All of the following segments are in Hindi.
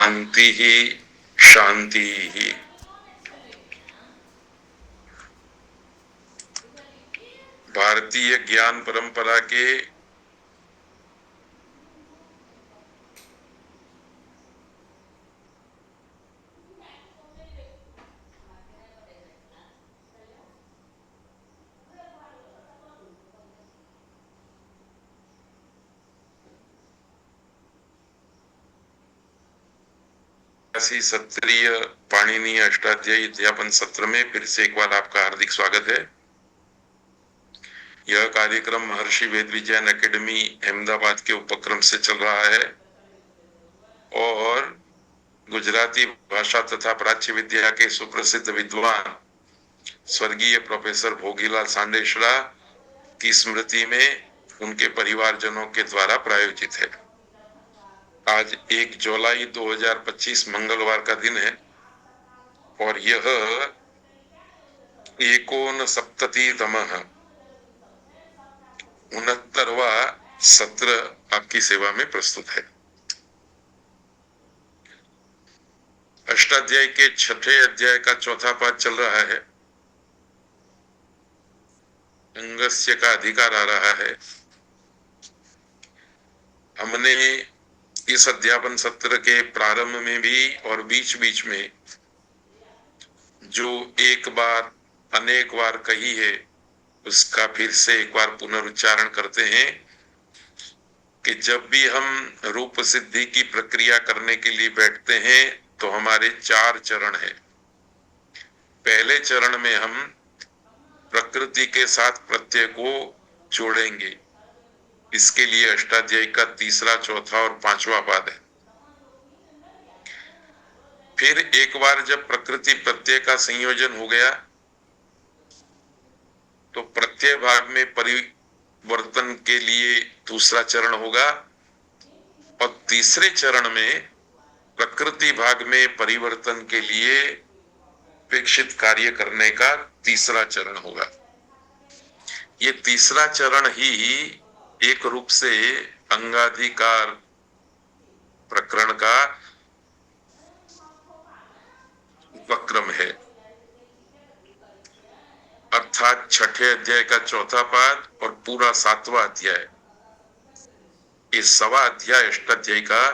शांति ही शांति ही। भारतीय ज्ञान परंपरा के सत्रीय पाणिनीय अष्टाध्यायी अध्यापन सत्र में फिर से एक बार आपका हार्दिक स्वागत है। यह कार्यक्रम महर्षि वेद विज्ञान एकेडमी अहमदाबाद के उपक्रम से चल रहा है और गुजराती भाषा तथा प्राच्य विद्या के सुप्रसिद्ध विद्वान स्वर्गीय प्रोफेसर भोगीलाल सांडेश्वरा की स्मृति में उनके परिवारजनों के द्वारा प्रायोजित है। आज 1 जुलाई 2025 मंगलवार का दिन है और यह 69वां सत्र आपकी सेवा में प्रस्तुत है। अष्टाध्याय के 6ठे अध्याय का चौथा पाठ चल रहा है। अंगस्य का अधिकार आ रहा है। हमने इस अध्यापन सत्र के प्रारंभ में भी और बीच बीच में जो एक बार अनेक बार कही है उसका फिर से एक बार पुनरुच्चारण करते हैं कि जब भी हम रूप सिद्धि की प्रक्रिया करने के लिए बैठते हैं तो हमारे 4 चरण हैं। पहले चरण में हम प्रकृति के साथ प्रत्यय को जोड़ेंगे। इसके लिए अष्टाध्यायी का 3रा, चौथा और 5वां पाद है। फिर एक बार जब प्रकृति प्रत्यय का संयोजन हो गया तो प्रत्यय भाग में परिवर्तन के लिए दूसरा चरण होगा और तीसरे चरण में प्रकृति भाग में परिवर्तन के लिए अपेक्षित कार्य करने का तीसरा चरण होगा। ये तीसरा चरण ही एक रूप से अंगाधिकार प्रकरण का उपक्रम है, अर्थात 6ठे अध्याय का चौथा पाद और पूरा 7वां अध्याय। इस 1.25 अध्याय अष्टाध्यायी का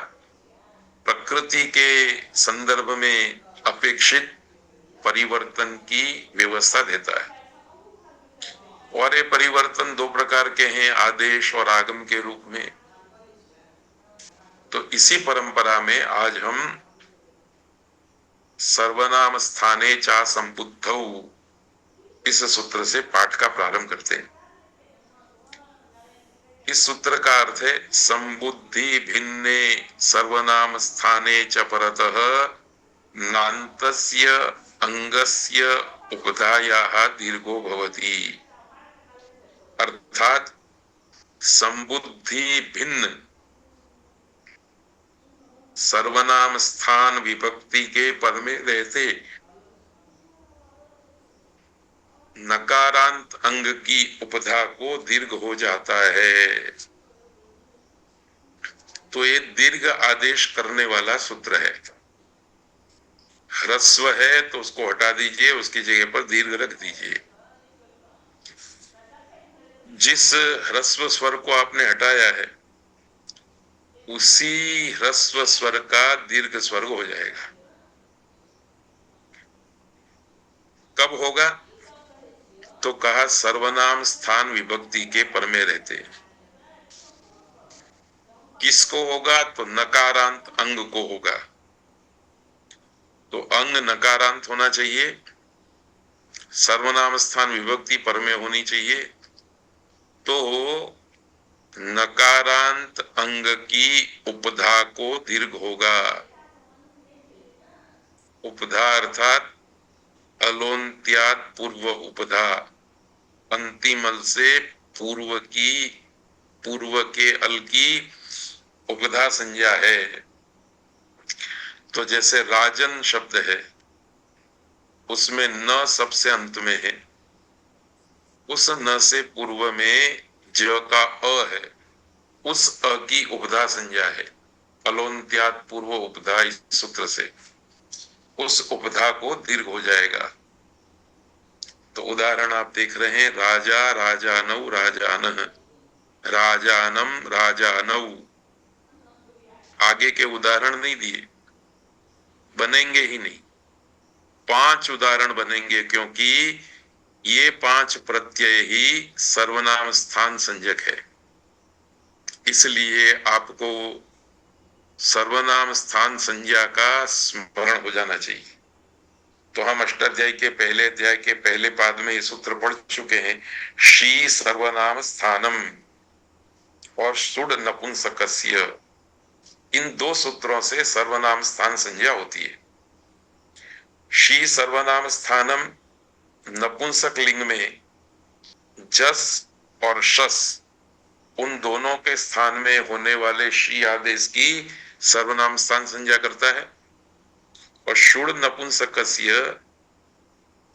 प्रकृति के संदर्भ में अपेक्षित परिवर्तन की व्यवस्था देता है और ये परिवर्तन 2 प्रकार के हैं, आदेश और आगम के रूप में। तो इसी परंपरा में आज हम सर्वनाम स्थाने चा संबुद्धौ इस सूत्र से पाठ का प्रारंभ करते हैं। इस सूत्र का अर्थ है संबुद्धि भिन्ने सर्वनाम स्थाने च परतः नान्तस्य अंगस्य उपधायाः दीर्घो भवति। अर्थात संबुद्धि भिन्न सर्वनाम स्थान विभक्ति के पद में रहते नकारांत अंग की उपधा को दीर्घ हो जाता है। तो ये दीर्घ आदेश करने वाला सूत्र है। ह्रस्व है तो उसको हटा दीजिए, उसकी जगह पर दीर्घ रख दीजिए। जिस ह्रस्व स्वर को आपने हटाया है उसी ह्रस्व स्वर का दीर्घ स्वर हो जाएगा। कब होगा? तो कहा सर्वनाम स्थान विभक्ति के पर में रहते। किसको होगा? तो नकारांत अंग को होगा। तो अंग नकारांत होना चाहिए, सर्वनाम स्थान विभक्ति पर में होनी चाहिए। तो नकारांत अंग की उपधा को दीर्घ होगा। उपधा अर्थात अलोन्त्यात पूर्व उपधा, अंतिम अल से पूर्व के अल की उपधा संज्ञा है। तो जैसे राजन शब्द है उसमें न सबसे अंत में है, उस न से पूर्व में ज का अ है, उस अ की उपधा संज्ञा है अलोन्त्यात पूर्व उपधा, इस सूत्र से उस उपधा को दीर्घ हो जाएगा। तो उदाहरण आप देख रहे हैं, राजा राजानौ राजानः, राजानम राजानौ। आगे के उदाहरण नहीं दिए, बनेंगे ही नहीं। 5 उदाहरण बनेंगे, क्योंकि ये 5 प्रत्यय ही सर्वनाम स्थान संज्ञक है। इसलिए आपको सर्वनाम स्थान संज्ञा का स्मरण हो जाना चाहिए। तो हम अष्टाध्यायी के पहले अध्याय के पहले पाद में ये सूत्र पढ़ चुके हैं, शी सर्वनाम स्थानम और सुड नपुंसकस्य। इन 2 सूत्रों से सर्वनाम स्थान संज्ञा होती है। शी सर्वनाम स्थानम नपुंसक लिंग में जस और शस, उन दोनों के स्थान में होने वाले शी आदेश की सर्वनाम स्थान संज्ञा करता है। और शुड नपुंसकस्य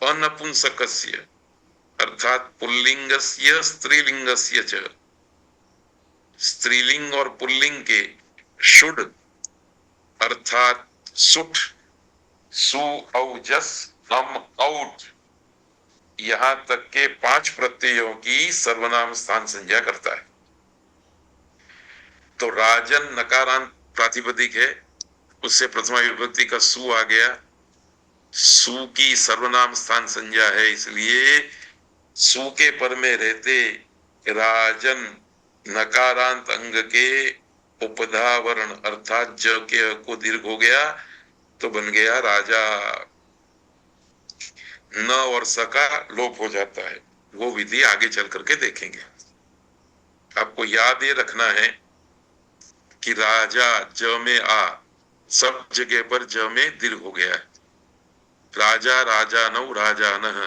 अनपुंसकस्य अर्थात पुल्लिंगस्य स्त्रीलिंगस्य च, स्त्रीलिंग और पुल्लिंग के शुड अर्थात सुठ, सु औजस हम औट, यहां तक के 5 प्रत्ययों की सर्वनाम स्थान संज्ञा करता है। तो राजन नकारांत प्रातिपदिक है, उससे प्रथमा विभक्ति का सु आ गया। सु की सर्वनाम स्थान संज्ञा है, इसलिए सु के पर में रहते राजन नकारांत अंग के उपधा वर्ण अर्थात ज के को दीर्घ हो गया, तो बन गया राजा। न और स का लोप हो जाता है। वो विधि आगे चल करके देखेंगे। आपको याद ये रखना है कि राजा ज में आ, सब जगह पर ज में दीर्घ हो गया है। राजा राजानौ राजानः,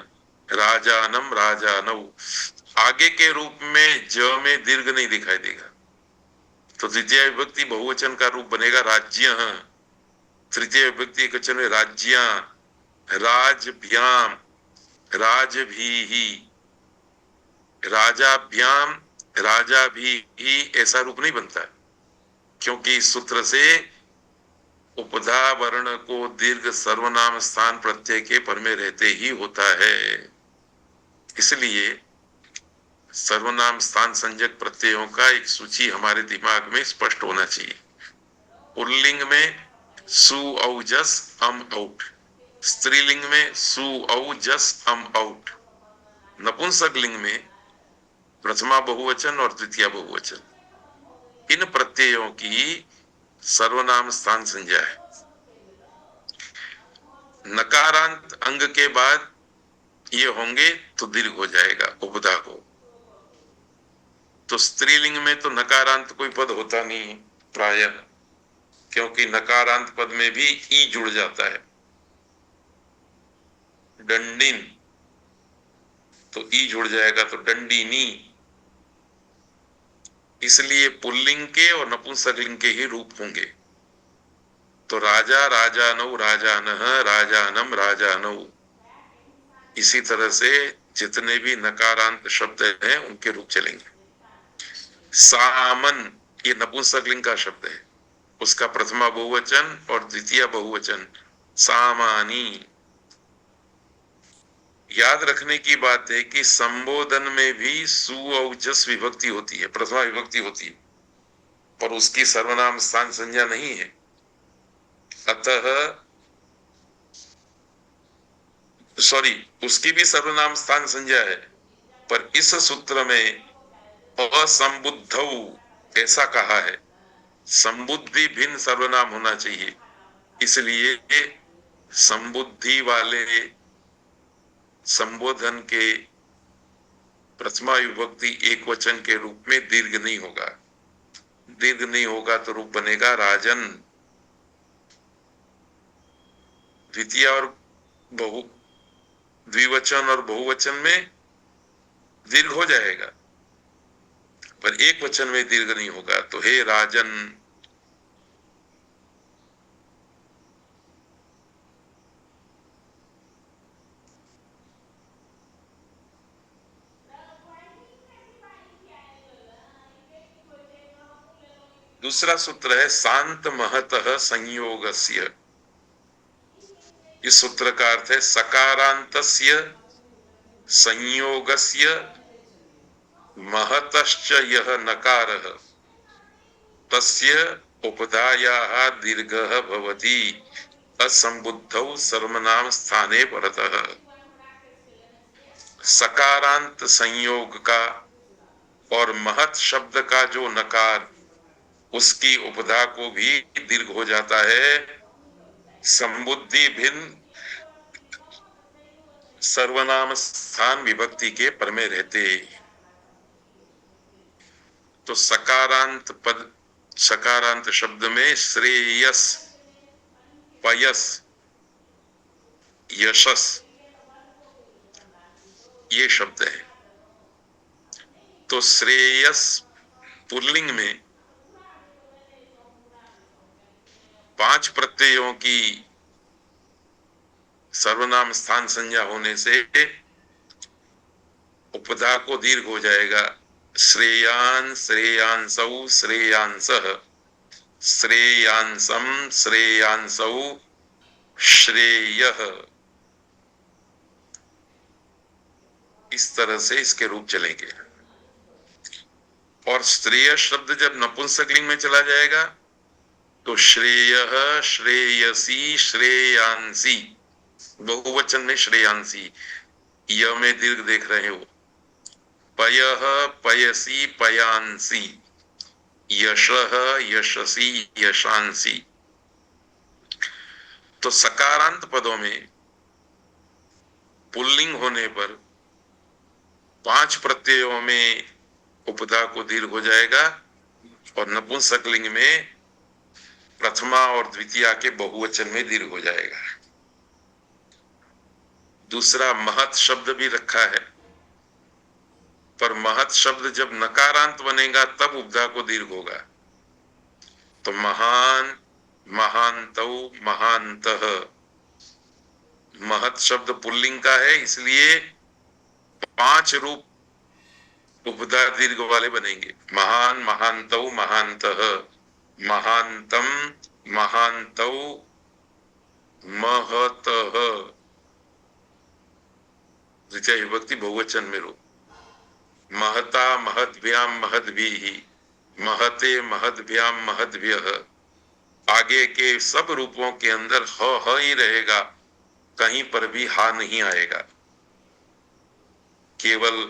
राजानम राजानौ। आगे के रूप में ज में दीर्घ नहीं दिखाई देगा, तो द्वितीय विभक्ति बहुवचन का रूप बनेगा राज्य। तृतीय विभक्ति एकवचन में राज्या, राजभ्याम, राजभीहि, राजाभ्याम, राजा भी ही, ऐसा रूप नहीं बनता, क्योंकि इस सूत्र से उपधा वर्ण को दीर्घ सर्वनाम स्थान प्रत्यय के पर में रहते ही होता है। इसलिए सर्वनाम स्थान संज्ञक प्रत्ययों का एक सूची हमारे दिमाग में स्पष्ट होना चाहिए। पुल्लिंग में सु औजस अम औट, स्त्रीलिंग में सु औजस अम औट, नपुंसक लिंग में प्रथमा बहुवचन और द्वितीय बहुवचन, इन प्रत्ययों की सर्वनाम स्थान संज्ञा है। नकारांत अंग के बाद ये होंगे तो दीर्घ हो जाएगा उपधा को। तो स्त्रीलिंग में तो नकारांत कोई पद होता नहीं प्रायः, क्योंकि नकारांत पद में भी ई जुड़ जाता है। डंडिन तो ई जुड़ जाएगा, तो डंडिनी। इसलिए पुल्लिंग के और नपुंसक लिंग के ही रूप होंगे। तो राजा राजानौ राजानः, राजानम राजानौ। इसी तरह से जितने भी नकारांत शब्द हैं उनके रूप चलेंगे। सामन ये नपुंसक लिंग का शब्द है, उसका प्रथमा बहुवचन और द्वितीय बहुवचन सामानी। याद रखने की बात है कि संबोधन में भी सु और जस विभक्ति होती है, प्रथमा विभक्ति होती है, पर उसकी सर्वनाम स्थान संज्ञा नहीं है। अतः उसकी भी सर्वनाम स्थान संज्ञा है, पर इस सूत्र में असंबुद्धौ ऐसा कहा है। संबुद्धि भिन्न सर्वनाम होना चाहिए, इसलिए संबुद्धि वाले संबोधन के प्रथमा विभक्ति एक वचन के रूप में दीर्घ नहीं होगा। दीर्घ नहीं होगा तो रूप बनेगा राजन। द्वितीय और द्विवचन और बहुवचन में दीर्घ हो जाएगा, पर एक वचन में दीर्घ नहीं होगा। तो हे राजन, दूसरा सूत्र है शांत महतः संयोगस्य। इस सूत्र का अर्थ है सकारांतस्य संयोगस्य महतश्च यह नकारः तस्य उपधायाः दीर्घः भवति असंबुद्धौ सर्वनाम स्थाने परतः। सकारांत संयोग का और महत शब्द का जो नकार, उसकी उपधा को भी दीर्घ हो जाता है संबुद्धि भिन्न सर्वनाम स्थान विभक्ति के पर में रहते। तो सकारांत पद, सकारांत शब्द में श्रेयस, पयस, यशस ये शब्द है। तो श्रेयस पुल्लिंग में 5 प्रत्ययों की सर्वनाम स्थान संज्ञा होने से उपधा को दीर्घ हो जाएगा। श्रेयान, श्रेयांसौ, श्रेयांसः, श्रेयांसम, श्रेयांसौ, श्रेयः। इस तरह से इसके रूप चलेंगे। और श्रेय शब्द जब नपुंसकलिंग में चला जाएगा तो श्रेयः, श्रेयसी, श्रेयांसी, बहुवचन में श्रेयांसी, य में दीर्घ देख रहे हो। पयः, पयसी, पयांसी, यशः, यशसी, यशांसी। तो सकारांत पदों में पुल्लिंग होने पर 5 प्रत्ययों में उपधा को दीर्घ हो जाएगा और नपुंसकलिंग में प्रथमा और द्वितीया के बहुवचन में दीर्घ हो जाएगा। दूसरा महत शब्द भी रखा है, पर महत शब्द जब नकारांत बनेगा तब उपधा को दीर्घ होगा। तो महान, महांतौ, महांतः। महत शब्द पुल्लिंग का है, इसलिए 5 रूप उपधा दीर्घ वाले बनेंगे। महान, महांतौ, महांतः, महांतम, महांतौ, महतः। द्वितीय विभक्ति बहुवचन में रूप। महता, महद्भ्याम, महद्भिः, महते, महद्भ्याम, महद्भ्यः। आगे के सब रूपों के अंदर ह ही रहेगा, कहीं पर भी हा नहीं आएगा। केवल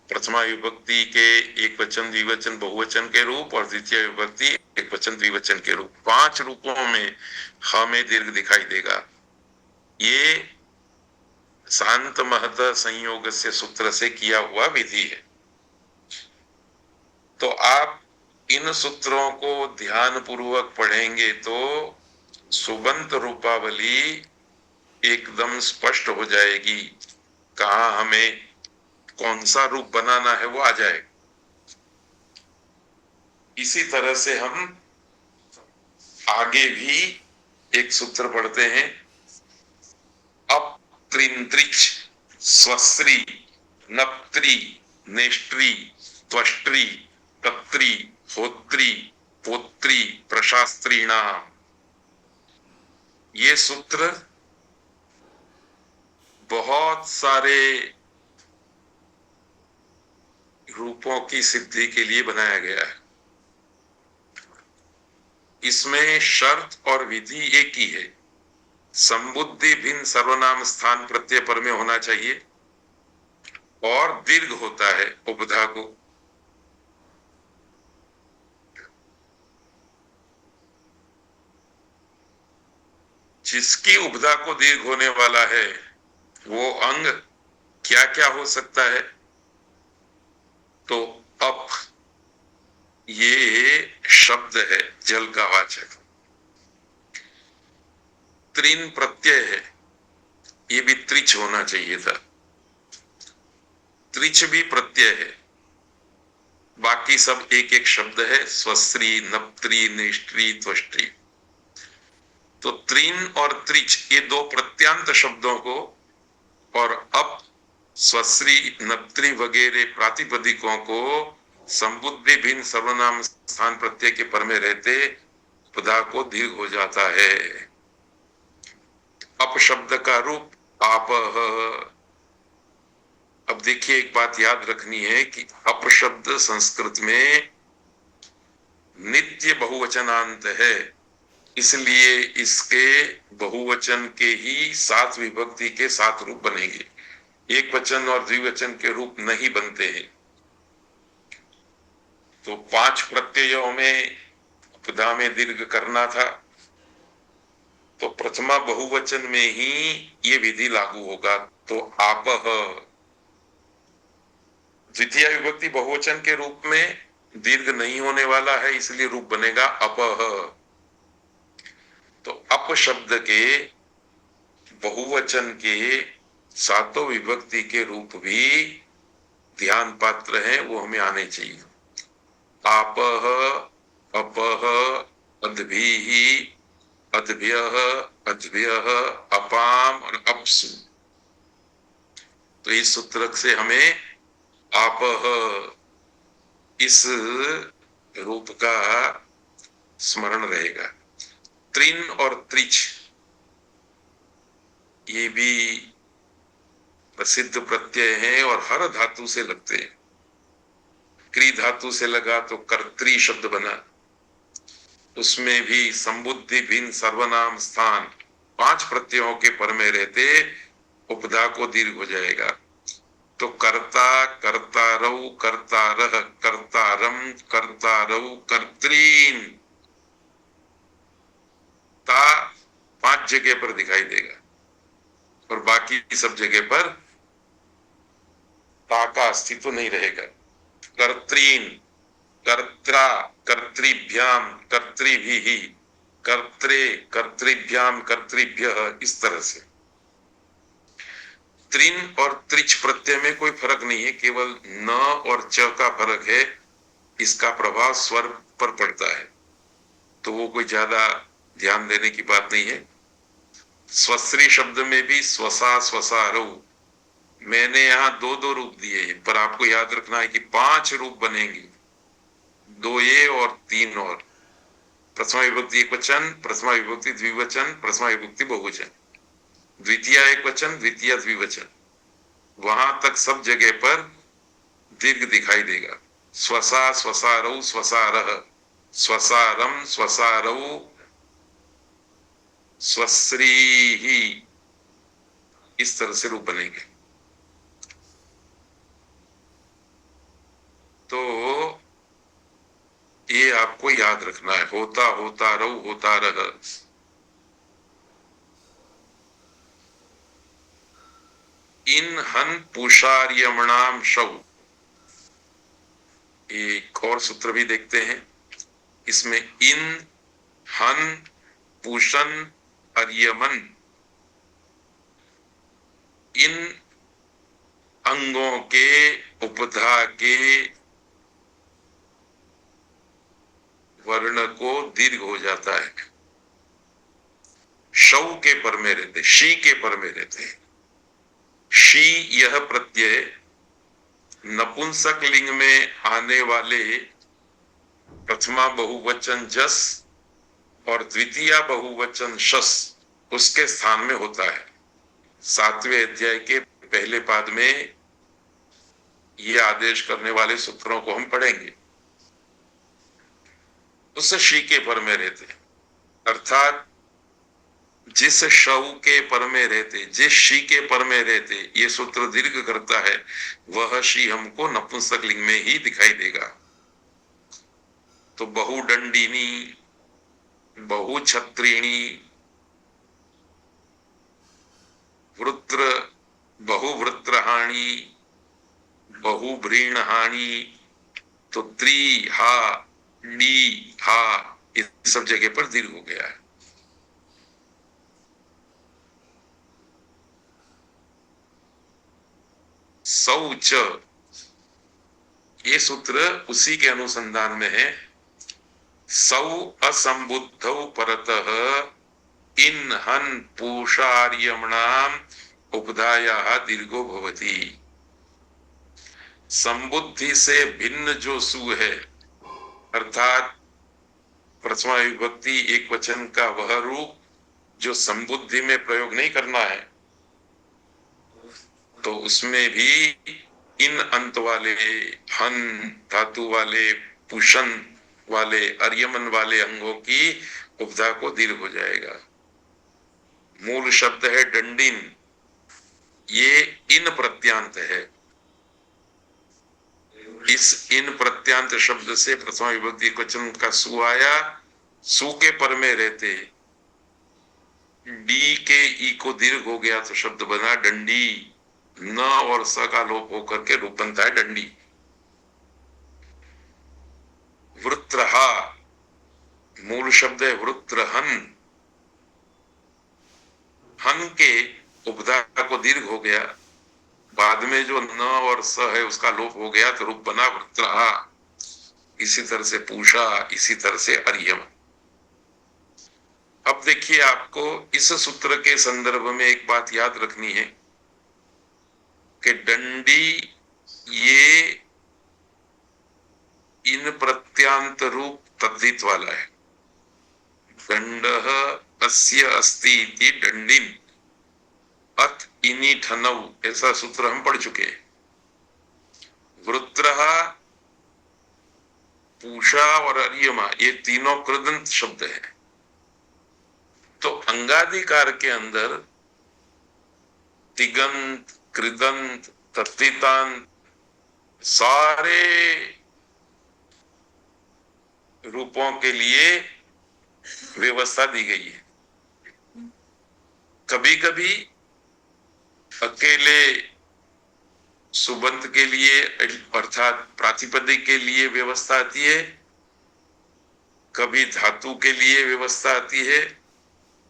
प्रथमा विभक्ति के एक वचन, द्विवचन, बहुवचन के रूप और द्वितीय विभक्ति एक वचन, द्विवचन के रूप, 5 रूपों में ह में दीर्घ दिखाई देगा। ये शांत महत संयोग से सूत्र से किया हुआ विधि है। तो आप इन सूत्रों को ध्यान पूर्वक पढ़ेंगे तो सुबंत रूपावली एकदम स्पष्ट हो जाएगी। कहाँ हमें कौन सा रूप बनाना है वो आ जाएगा। इसी तरह से हम आगे भी एक सूत्र पढ़ते हैं। अप त्रिंत्रिच, स्वस्त्री, नप्त्री, नेष्ट्री, त्वष्ट्री, तत्री, होत्री, पोत्री, प्रशास्त्रीणाम। ये सूत्र बहुत सारे रूपों की सिद्धि के लिए बनाया गया है। इसमें शर्त और विधि एक ही है। संबुद्धि भिन्न सर्वनाम स्थान प्रत्यय पर में होना चाहिए और दीर्घ होता है उपधा को। जिसकी उपधा को दीर्घ होने वाला है वो अंग क्या क्या हो सकता है? तो अप ये शब्द है जल का वाचक। त्रिन प्रत्यय है, ये भी त्रिच होना चाहिए था। त्रिच भी प्रत्यय है। बाकी सब एक एक शब्द है, स्वस्त्री, नप्त्री, नेष्ट्री, त्वष्ट्री। तो त्रिन और त्रिच ये 2 प्रत्यांत शब्दों को और अप, स्वस्त्री, नप्त्री वगैरह प्रातिपदिकों को संबुद्धि भिन्न सर्वनाम स्थान प्रत्यय के पर में रहते उपधा को दीर्घ हो जाता है। अपशब्द का रूप आपह। अब देखिए, एक बात याद रखनी है कि अपशब्द संस्कृत में नित्य बहुवचनांत है, इसलिए इसके बहुवचन के ही सात विभक्ति के सात रूप बनेंगे, एक वचन और द्विवचन के रूप नहीं बनते हैं। तो 5 प्रत्ययों में उपधा में दीर्घ करना था, तो प्रथमा बहुवचन में ही ये विधि लागू होगा। तो आपह, द्वितीय विभक्ति बहुवचन के रूप में दीर्घ नहीं होने वाला है, इसलिए रूप बनेगा अपह। तो अप शब्द के बहुवचन के सातों विभक्ति के रूप भी ध्यान पात्र हैं, वो हमें आने चाहिए। आपह, अपह, अद्भिः, अद्भ्यः, अद्भ्यः, अपाम और अपसु। तो इस सूत्र से हमें आपह इस रूप का स्मरण रहेगा। त्रिन और त्रिच ये भी प्रसिद्ध प्रत्यय हैं और हर धातु से लगते हैं। क्री धातु से लगा तो कर्त्री शब्द बना, उसमें भी संबुद्धि भिन्न सर्वनाम स्थान 5 प्रत्ययों के पर में रहते उपधा को दीर्घ हो जाएगा। तो कर्ता, कर्तारौ, कर्तारः, कर्तारम, कर्तारौ, कर्त्रीन, ता 5 जगह पर दिखाई देगा और बाकी सब जगह पर ता का अस्तित्व नहीं रहेगा। कर्त्रीन, कर्त्रा, कर्तृभ्याम, कर्तृभिः, कर्त्रे, कर्तृभ्याम, कर्तृभ्यः, इस तरह से। त्रिन और त्रिच प्रत्यय में कोई फर्क नहीं है, केवल न और च का फर्क है, इसका प्रभाव स्वर पर पड़ता है, तो वो कोई ज्यादा ध्यान देने की बात नहीं है। स्वश्री शब्द में भी स्वसा, स्वसारो, मैंने यहां 2 रूप दिए हैं, पर आपको याद रखना है कि 5 रूप बनेंगे, 2 ये और 3 और। प्रथमा विभक्ति एक वचन, प्रथमा विभक्ति द्विवचन, प्रथमा विभक्ति बहुवचन, द्वितीय एक वचन, द्वितीय द्विवचन, वहां तक सब जगह पर दीर्घ दिखाई देगा। स्वसा, स्वसारौ, स्वसारः, स्वसारम, स्वसारौ, स्वश्री ही, इस तरह से रूप बनेंगे। तो ये आपको याद रखना है, होता, होता रहो, होता रह। इन हन पूषार्यमणाम शौ, एक और सूत्र भी देखते हैं, इसमें इन हन पूषण अर्यमन, इन अंगों के उपधा के वर्ण को दीर्घ हो जाता है। शौ के पर में रहते, शी के पर में रहते। शी यह प्रत्यय नपुंसक लिंग में आने वाले प्रथमा बहुवचन जस और द्वितीय बहुवचन शस उसके स्थान में होता है। 7वें अध्याय के पहले पाद में ये आदेश करने वाले सूत्रों को हम पढ़ेंगे। उस शी के पर में रहते, अर्थात जिस शव के पर में रहते, जिस शी के पर में रहते ये सूत्र दीर्घ करता है, वह शी हमको नपुंसक लिंग में ही दिखाई देगा। तो बहुदंडिनी, बहुछत्रिणी, वृत्र, बहुवृत्रहाणी, बहुभ्रीणहाणी, तो त्रि हा, डी हा, इस सब जगह पर दीर्घ हो गया है। शौच, ये सूत्र उसी के अनुसंधान में है। सौ असंबुद्धौ परतः इन हन पूषार्यमणाम उपधायाः दीर्घो भवति। संबुद्धि से भिन्न जो सु है, अर्थात प्रथमा विभक्ति एक वचन का वह रूप जो संबुद्धि में प्रयोग नहीं करना है, तो उसमें भी इन अंत वाले, हन धातु वाले, पुषन वाले, अर्यमन वाले अंगों की उपधा को दीर्घ हो जाएगा। मूल शब्द है डंडिन, ये इन प्रत्यांत है। इस इन प्रत्यांत शब्द से प्रथमा विभक्ति वचन का सु आया, सु के पर में रहते डी के ई को दीर्घ हो गया तो शब्द बना डंडी। न और स का लोप होकर के रूप बनता है डंडी। वृत्रहा मूल शब्द है वृत्रहन, हन के उपधा को दीर्घ हो गया, बाद में जो न और स है उसका लोप हो गया तो रूप बना वृत्रहा। इसी तरह से पूषा, इसी तरह से अर्यम। अब देखिए, आपको इस सूत्र के संदर्भ में एक बात याद रखनी है कि डंडी ये इन प्रत्यांत रूप तद्धित वाला है। दंडः अस्य अस्ति इति डंडिन अत इनि ठनौ, ऐसा सूत्र हम पढ़ चुके हैं। वृत्रः, पूषा और अर्यमा ये तीनों कृदंत शब्द है। तो अंगाधिकार के अंदर तिगंत, कृदंत, तद्धितांत सारे रूपों के लिए व्यवस्था दी गई है। कभी कभी अकेले सुबंत के लिए अर्थात प्रातिपदिक के लिए व्यवस्था आती है, कभी धातु के लिए व्यवस्था आती है,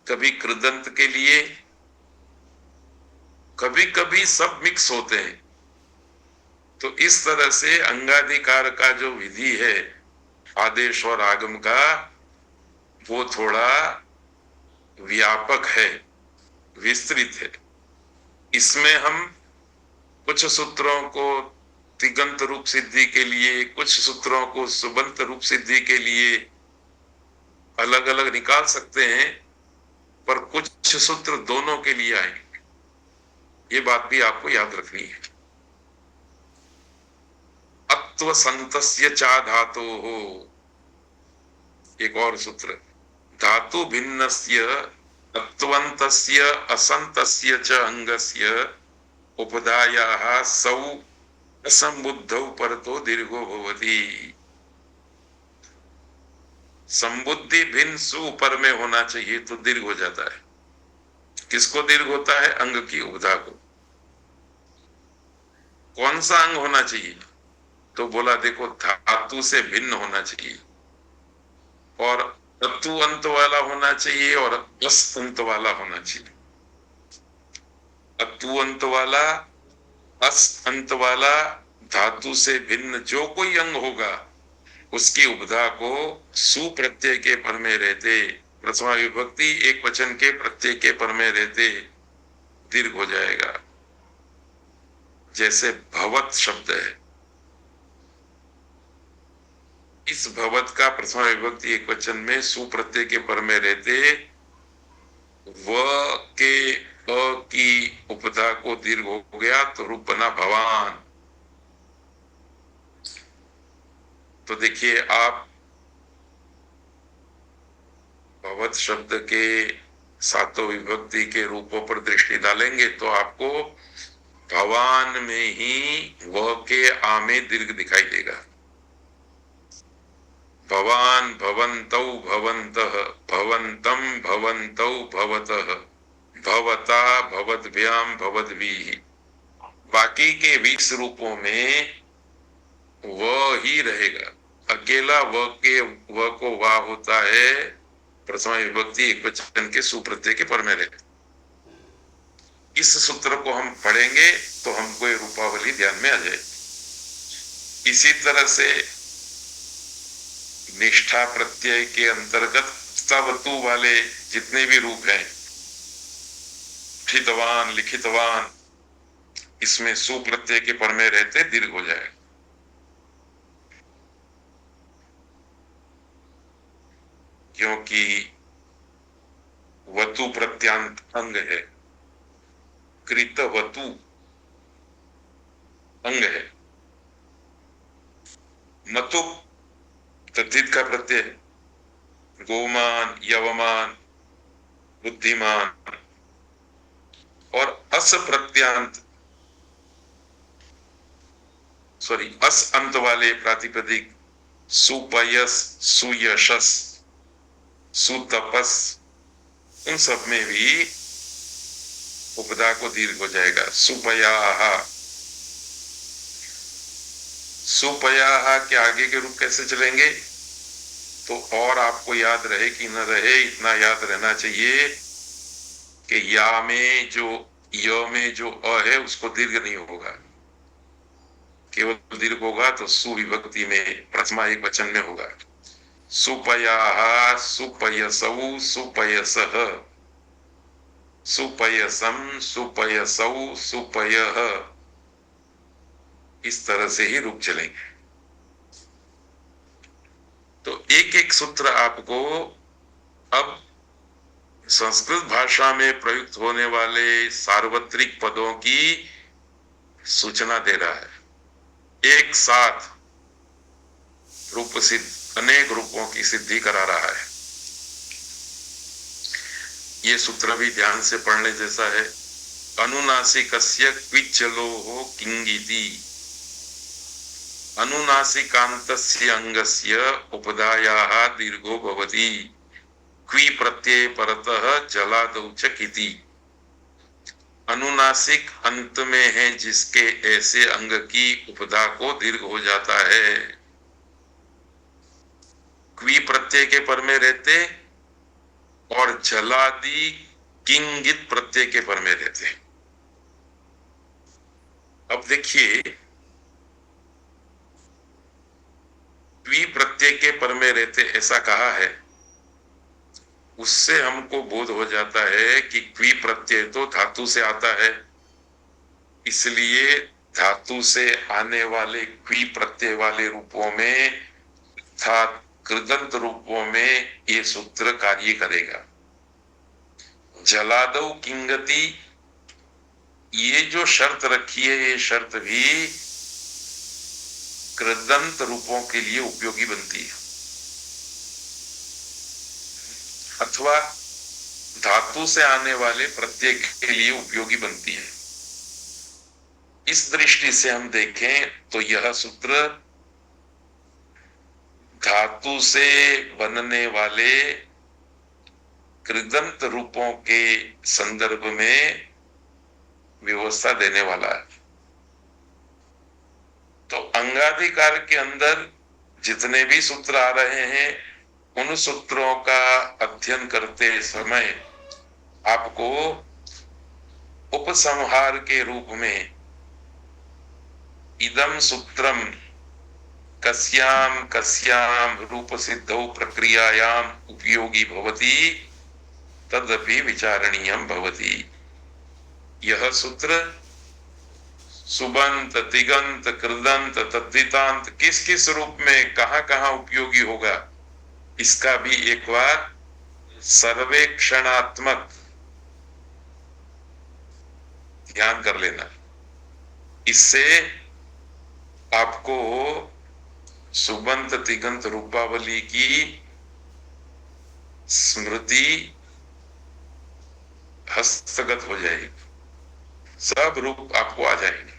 कभी कृदंत के लिए, कभी कभी सब मिक्स होते हैं। तो इस तरह से अंगाधिकार का जो विधि है आदेश और आगम का, वो थोड़ा व्यापक है, विस्तृत है। इसमें हम कुछ सूत्रों को तिगंत रूप सिद्धि के लिए, कुछ सूत्रों को सुबंत रूप सिद्धि के लिए अलग अलग निकाल सकते हैं, पर कुछ सूत्र दोनों के लिए आएंगे। ये बात भी आपको याद रखनी है। अत्व संतस्य चा धातु हो, एक और सूत्र, धातु भिन्नस्य तत्वन्तस्य असन्तस्य च अंगस्य उपधायाः सौ असंबुद्धौ परतो दीर्घो भवति। संबुद्धि भिन्न सु पर में होना चाहिए तो दीर्घ हो जाता है। किसको दीर्घ होता है? अंग की उपधा को। कौन सा अंग होना चाहिए? तो बोला देखो, धातु से भिन्न होना चाहिए और तत्व अंत वाला होना चाहिए और अस अंत वाला होना चाहिए। अतु अंत वाला, अस अंत वाला, धातु से भिन्न जो कोई अंग होगा उसकी उपधा को सु प्रत्यय के पर में रहते, प्रथमा विभक्ति एक वचन के प्रत्यय के पर में रहते दीर्घ हो जाएगा। जैसे भवत शब्द है, इस भवत का प्रथमा विभक्ति एक वचन में सु प्रत्यय के पर में रहते व के अ की उपधा को दीर्घ हो गया तो रूप बना भवान। तो देखिए, आप भवत शब्द के सातों विभक्ति के रूपों पर दृष्टि डालेंगे तो आपको भवान में ही व के आ में दीर्घ दिखाई देगा। भवान, भवन्तौ, भवन्तः, भवन्तं, भवन्तौ, भवतः, भवता, भवद्भ्याम, भवद्भिः। बाकी के 20 रूपों में व ही रहेगा। अकेला व के व को वा होता है प्रथमा विभक्ति एक वचन के सुप्रत्यय के पर में रहते। इस सूत्र को हम पढ़ेंगे तो हमको ये रूपावली ध्यान में आ जाए। इसी तरह से निष्ठा प्रत्यय के अंतर्गत स्तवतु वाले जितने भी रूप हैं, ठितवान, लिखितवान, इसमें सु प्रत्यय के पर में रहते दीर्घ हो जाए। क्योंकि वतु प्रत्यांत अंग है, कृत वतु अंग है। मतु तद्धित का प्रत्यय, गोमान, यवमान, बुद्धिमान। और अस प्रत्यांत, सॉरी, अस अंत वाले प्रातिपदिक सुपयस, सुयशस, सुतपस, उन सब में भी उपदा को दीर्घ हो जाएगा। सुपयाहा, सुपयाहा के आगे के रूप कैसे चलेंगे? तो और आपको याद रहे कि न रहे, इतना याद रहना चाहिए कि या में जो, य में जो अ है उसको दीर्घ नहीं होगा, केवल दीर्घ होगा तो सुविभक्ति में प्रथमा एक वचन में होगा। सुपयाहा, सुपयसौ, सुपयसः, सुपयसम, सुपयसौ, सुपयः, इस तरह से ही रूप चलेंगे। तो एक एक सूत्र आपको अब संस्कृत भाषा में प्रयुक्त होने वाले सार्वत्रिक पदों की सूचना दे रहा है। एक साथ रूप सिद्ध, अनेक रूपों की सिद्धि करा रहा है। ये सूत्र भी ध्यान से पढ़ने जैसा है। अनुनासिकस्य क्विच्चलोः किंगिति, अनुनासिकान्तस्य अंगस्य उपधायाः दीर्घो भवति, क्वी प्रत्यय परतः जलादौ च किति। अनुनासिक अंत में है जिसके ऐसे अंग की उपधा को दीर्घ हो जाता है। क्वी प्रत्यय के पर में रहते और जलादि किंगित प्रत्यय के पर में रहते। अब देखिए, क्वी प्रत्यय के पर में रहते ऐसा कहा है, उससे हमको बोध हो जाता है कि क्वी प्रत्यय तो धातु से आता है, इसलिए धातु से आने वाले क्वी प्रत्यय वाले रूपों में तथा कृदंत रूपों में ये सूत्र कार्य करेगा। जलादौ किंगति, ये जो शर्त रखी है, ये शर्त भी कृदंत रूपों के लिए उपयोगी बनती है, अथवा धातु से आने वाले प्रत्यय के लिए उपयोगी बनती है। इस दृष्टि से हम देखें तो यह सूत्र धातु से बनने वाले कृदंत रूपों के संदर्भ में व्यवस्था देने वाला है। तो अंगाधिकार के अंदर जितने भी सूत्र आ रहे हैं, उन सूत्रों का अध्ययन करते समय आपको उपसंहार के रूप में इदम सूत्रम कस्याम कस्याम रूप सिद्धौ प्रक्रियायाम उपयोगी भवति तदपि विचारणीयम भवति। यह सूत्र सुबंत, तिगंत, कृदंत, तद्धितांत किस किस रूप में कहां उपयोगी होगा, इसका भी एक बार सर्वेक्षणात्मक ध्यान कर लेना। इससे आपको सुबंत तिगंत रूपावली की स्मृति हस्तगत हो जाएगी, सब रूप आपको आ जाएंगे।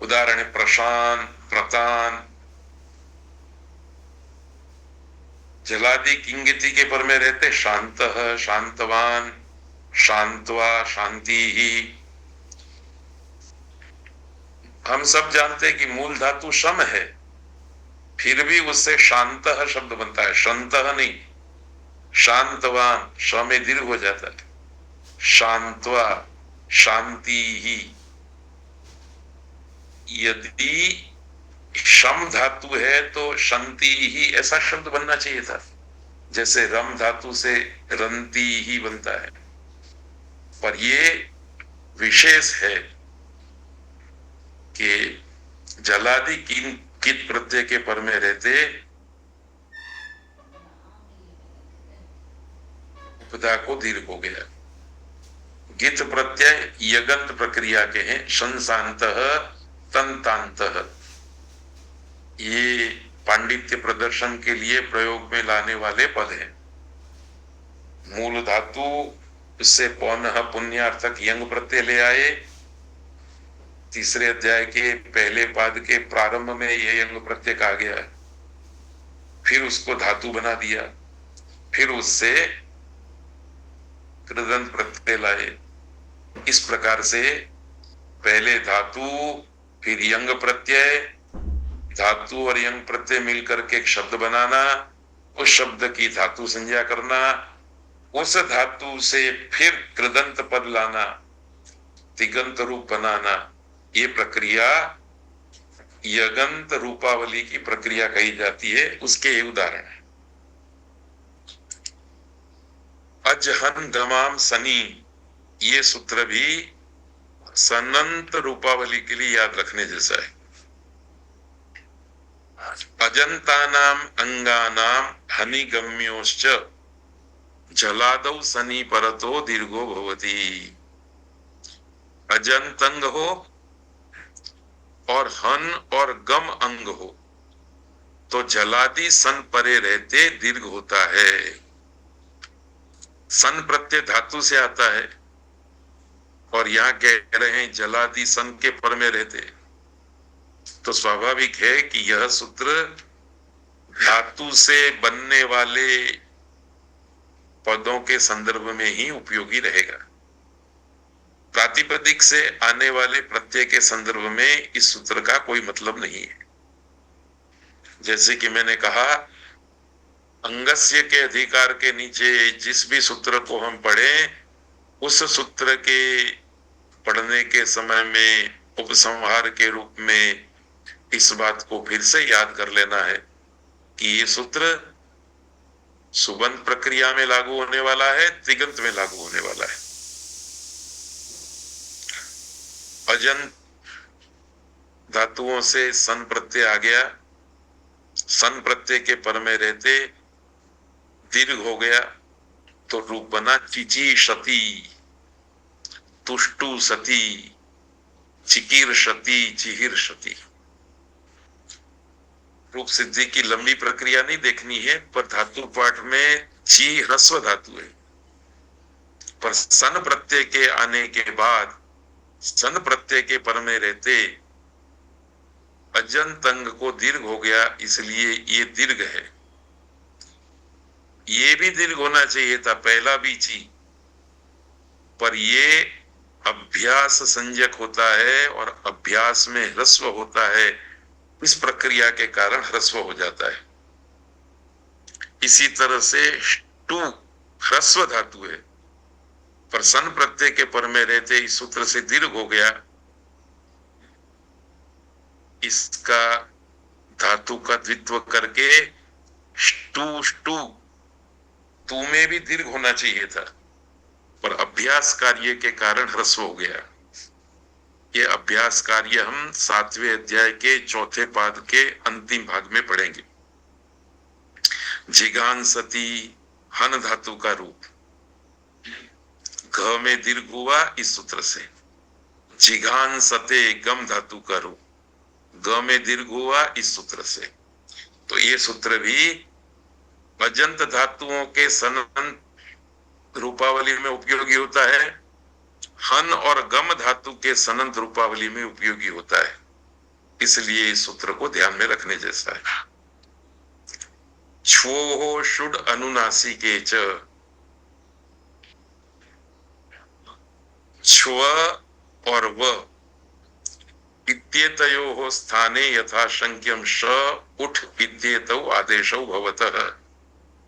उदाहरण प्रशान, प्रतान, जलादि किंगिति के पर में रहते शांत, शांतवान, शांतवा, शांति ही। हम सब जानते हैं कि मूल धातु शम है, फिर भी उससे शांत शब्द बनता है, शांत नहीं। शांतवान, श में दीर्घ हो जाता है, शांतवा, शांति ही। यदि शम धातु है तो शांति ही ऐसा शब्द बनना चाहिए था, जैसे रम धातु से रंती ही बनता है। पर ये विशेष है कि जलादि कित प्रत्यय के पर में रहते विपदा को दीर्घ हो गया। गित प्रत्यय यगंत प्रक्रिया के हैं, शंसांतः तंतांतः। ये पांडित्य प्रदर्शन के लिए प्रयोग में लाने वाले पद हैं। मूल धातु उससे पौनः पुण्यार्थक यंग प्रत्यय ले आए। तीसरे अध्याय के पहले पाद के प्रारंभ में यह यंग प्रत्यय कहा गया है, फिर उसको धातु बना दिया, फिर उससे कृदंत प्रत्यय लाए। इस प्रकार से पहले धातु, फिर यंग प्रत्यय, धातु और यंग प्रत्यय मिलकर के एक शब्द बनाना, उस शब्द की धातु संज्ञा करना, उस धातु से फिर कृदंत पद लाना, तिगंत रूप बनाना, ये प्रक्रिया यगंत रूपावली की प्रक्रिया कही जाती है। उसके ये उदाहरण है। अजहन गमाम सनी, ये सूत्र भी सनंत रूपावली के लिए याद रखने जैसा है। अजंतानाम अंगानाम हनिगम्योश्च जलादौ सनी परतो दीर्घो भवति। अजंतंग हो और हन और गम अंग हो तो जलादि सन परे रहते दीर्घ होता है। सन प्रत्यय धातु से आता है और यहां कह रहे हैं जलादि सन के पर में रहते, तो स्वाभाविक है कि यह सूत्र धातु से बनने वाले पदों के संदर्भ में ही उपयोगी रहेगा। प्रातिपदिक से आने वाले प्रत्यय के संदर्भ में इस सूत्र का कोई मतलब नहीं है। जैसे कि मैंने कहा, अंगस्य के अधिकार के नीचे जिस भी सूत्र को हम पढ़ें, उस सूत्र के पढ़ने के समय में उपसंहार के रूप में इस बात को फिर से याद कर लेना है कि ये सूत्र सुबंध प्रक्रिया में लागू होने वाला है, तिगंत में लागू होने वाला है। अजंत धातुओं से सन प्रत्यय आ गया, सन प्रत्यय के पर में रहते दीर्घ हो गया, तो रूप बना चिची शती, तुष्टु सती, चिकीर शती, चिहिर शती। रूप सिद्धि की लंबी प्रक्रिया नहीं देखनी है, पर धातु पाठ में ची ह्रस्व धातु है, पर सन प्रत्यय के आने के बाद सन प्रत्यय के पर में रहते अजंत अंग को दीर्घ हो गया, इसलिए ये दीर्घ है। ये भी दीर्घ होना चाहिए था, पहला भी ची, पर ये अभ्यास संज्ञक होता है और अभ्यास में ह्रस्व होता है, इस प्रक्रिया के कारण ह्रस्व हो जाता है। इसी तरह से टू ह्रस्व धातु है, पर सन प्रत्यय के पर में रहते इस सूत्र से दीर्घ हो गया, इसका धातु का द्वित्व करके टू टू, तू में भी दीर्घ होना चाहिए था, पर अभ्यास कार्य के कारण ह्रस्व हो गया। ये अभ्यास कार्य हम 7वें अध्याय के चौथे पाद के अंतिम भाग में पढ़ेंगे। जिगांसती हन धातु का रूप, घ में दीर्घ हुआ इस सूत्र से। जिघांसते गम धातु का रूप, ग में दीर्घ हुआ इस सूत्र से। तो ये सूत्र भी अजंत धातुओं के सनंत रूपावली में उपयोगी होता है, हन और गम धातु के सनंत रूपावली में उपयोगी होता है, इसलिए इस सूत्र को ध्यान में रखने जैसा है। छो शुड अनुनासी के च, छ्व और व इत्येतयोः स्थाने यथाशंक्यं श उठ इत्येतौ आदेशौ भवतः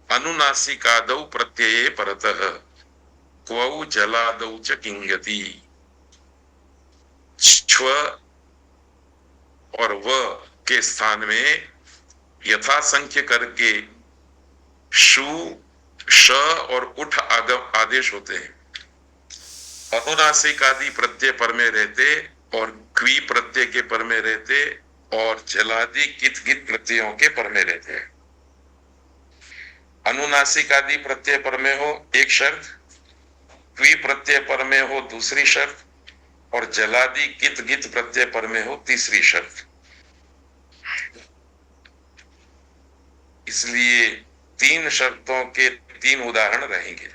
अनुनासिकादौ प्रत्यये परतः क्वौ जलादौ च किंगति। छ्व और व के स्थान में यथासंख्य करके शु, श और उठ आदेश होते हैं। अनुनासिक आदि प्रत्यय पर में रहते और क्वी प्रत्यय के पर में रहते और जलादि कित गित प्रत्ययों के पर में रहते हैं। अनुनासिक आदि प्रत्यय पर में हो एक शर्त, क्वी प्रत्यय पर में हो दूसरी शर्त, और जलादि कित गित प्रत्यय पर में हो तीसरी शर्त। इसलिए तीन शर्तों के तीन उदाहरण रहेंगे,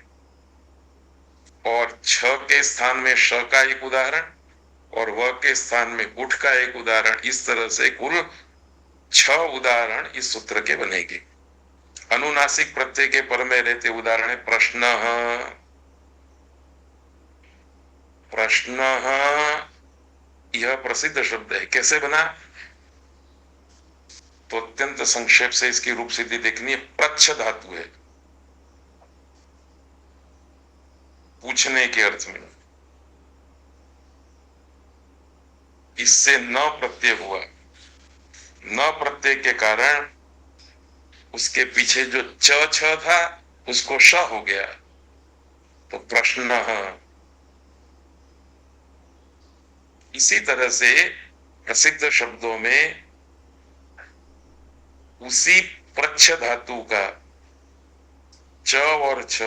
और छ के स्थान में श का एक उदाहरण और व के स्थान में उठ का एक उदाहरण, इस तरह से कुल 6 उदाहरण इस सूत्र के बनेंगे। अनुनासिक प्रत्यय के पर में रहते उदाहरण है प्रश्न। प्रश्न यह प्रसिद्ध शब्द है। कैसे बना? तो अत्यंत संक्षेप से इसकी रूप सिद्धि देखनी है। प्रच्छ धातु है, पूछने के अर्थ में। इससे न प्रत्यय हुआ, न प्रत्यय के कारण उसके पीछे जो च छ था उसको श हो गया, तो प्रश्न। इसी तरह से प्रसिद्ध शब्दों में उसी प्रच्छ धातु का च और छ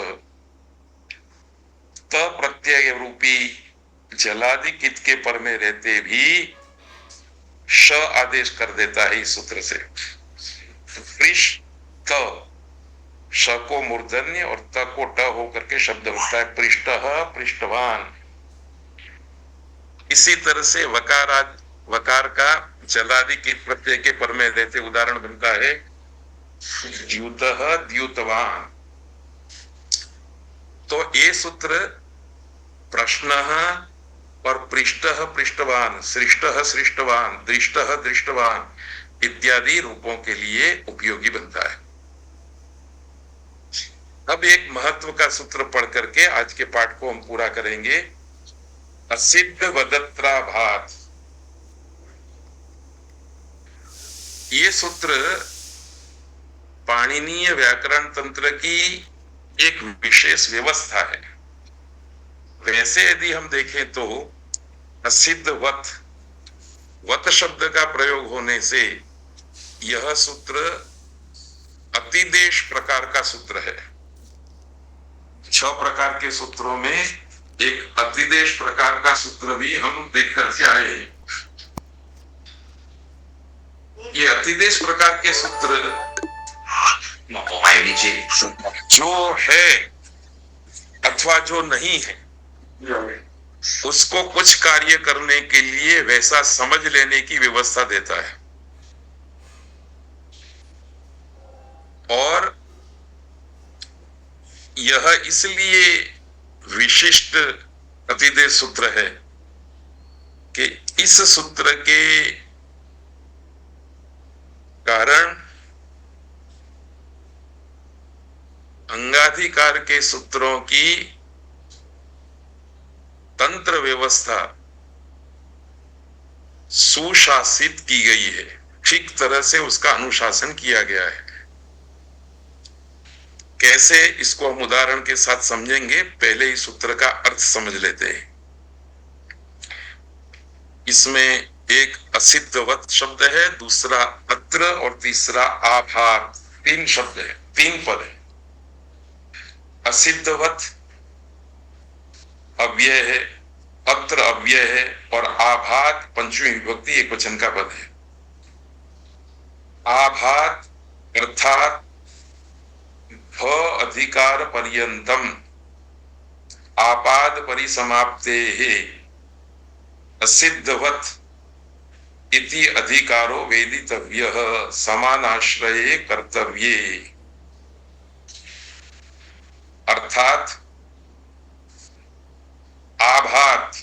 त प्रत्यय रूपी जलादि कित के पर में रहते भी श आदेश कर देता है इस सूत्र से। पृष्ठ, श को मूर्धन्य और त को ट होकर के शब्द बनता है पृष्ठ, पृष्ठवान। इसी तरह से वकार का जलादि कित प्रत्यय के पर में रहते उदाहरण बनता है द्युतः, द्युतवान। तो ये सूत्र प्रश्न और पृष्ठ, पृष्ठवान, सृष्ट, सृष्टवान, दृष्ट, दृष्टवान इत्यादि रूपों के लिए उपयोगी बनता है। अब एक महत्व का सूत्र पढ़ करके आज के पाठ को हम पूरा करेंगे। असिद्ध वदत्राभात। ये सूत्र पाणिनीय व्याकरण तंत्र की एक विशेष व्यवस्था है। वैसे यदि हम देखें तो असिद्ध वत, वत शब्द का प्रयोग होने से यह सूत्र अतिदेश प्रकार का सूत्र है। 6 प्रकार के सूत्रों में एक अतिदेश प्रकार का सूत्र भी हम देख करके आए हैं। ये अतिदेश प्रकार के सूत्र जो है अथवा जो नहीं है उसको कुछ कार्य करने के लिए वैसा समझ लेने की व्यवस्था देता है। और यह इसलिए विशिष्ट अतिदेश सूत्र है कि इस सूत्र के कारण अंगाधिकार के सूत्रों की तंत्र व्यवस्था सुशासित की गई है, ठीक तरह से उसका अनुशासन किया गया है। कैसे, इसको हम उदाहरण के साथ समझेंगे। पहले इस सूत्र का अर्थ समझ लेते हैं। इसमें एक असिद्धवत शब्द है, दूसरा अत्र और तीसरा आभात। 3 शब्द है, 3 पद है। असिद्धवत अव्यय है, अत्र अव्यय है, और आभात पंचमी विभक्ति एक वचन का पद है। आभात अर्थात भ अधिकार पर्यंतम आपाद परिसमाप्ते असिद्धवत इति अधिकारो वेदितव्यः समानाश्रये कर्तव्ये। अर्थात आभात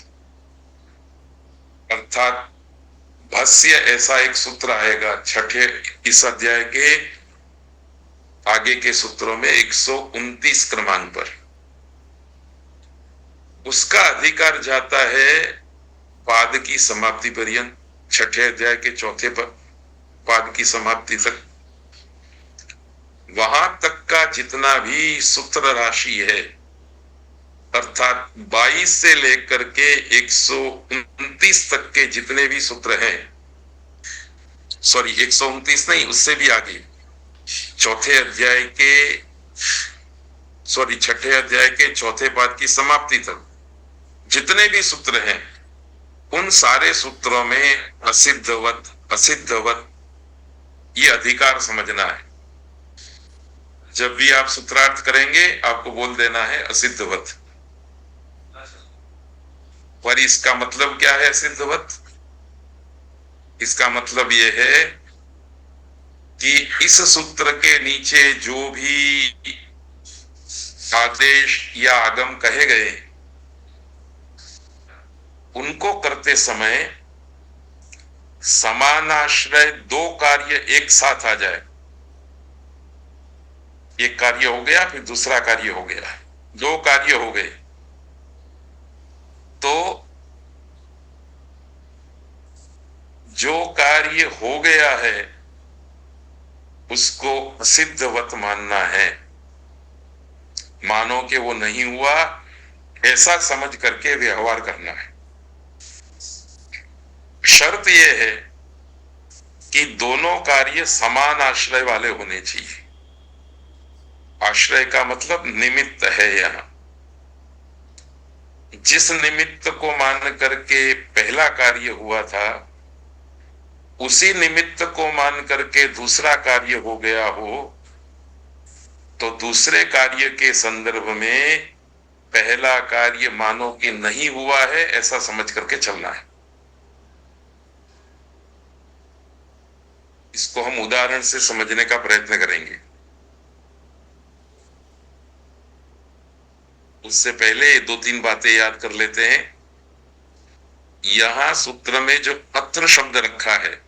अर्थात भस्य, ऐसा एक सूत्र आएगा 6ठे इस अध्याय के आगे के सूत्रों में 129 क्रमांक पर। उसका अधिकार जाता है पाद की समाप्ति पर्यंत, 6ठे अध्याय के 4थे पाद की समाप्ति तक। वहां तक का जितना भी सूत्र राशि है, अर्थात 22 से लेकर के 129 तक के जितने भी सूत्र हैं, सॉरी 129 नहीं, उससे भी आगे 4थे अध्याय के सॉरी, छठे अध्याय के चौथे पाद की समाप्ति तक जितने भी सूत्र हैं, उन सारे सूत्रों में असिद्धवत असिद्धवत ये अधिकार समझना है। जब भी आप सूत्रार्थ करेंगे आपको बोल देना है असिद्धवत। पर इसका मतलब क्या है असिद्धवत? इसका मतलब यह है कि इस सूत्र के नीचे जो भी आदेश या आगम कहे गए उनको करते समय समानाश्रय दो कार्य एक साथ आ जाए। एक कार्य हो गया फिर दूसरा कार्य हो गया, दो कार्य हो गए, तो जो कार्य हो गया है उसको असिद्धवत मानना है। मानो कि वो नहीं हुआ ऐसा समझ करके व्यवहार करना है। शर्त यह है कि दोनों कार्य समान आश्रय वाले होने चाहिए। आश्रय का मतलब निमित्त है। यहां जिस निमित्त को मान करके पहला कार्य हुआ था उसी निमित्त को मान करके दूसरा कार्य हो गया हो तो दूसरे कार्य के संदर्भ में पहला कार्य मानो कि नहीं हुआ है ऐसा समझ करके चलना है। इसको हम उदाहरण से समझने का प्रयत्न करेंगे। उससे पहले दो तीन बातें याद कर लेते हैं। यहां सूत्र में जो अत्र शब्द रखा है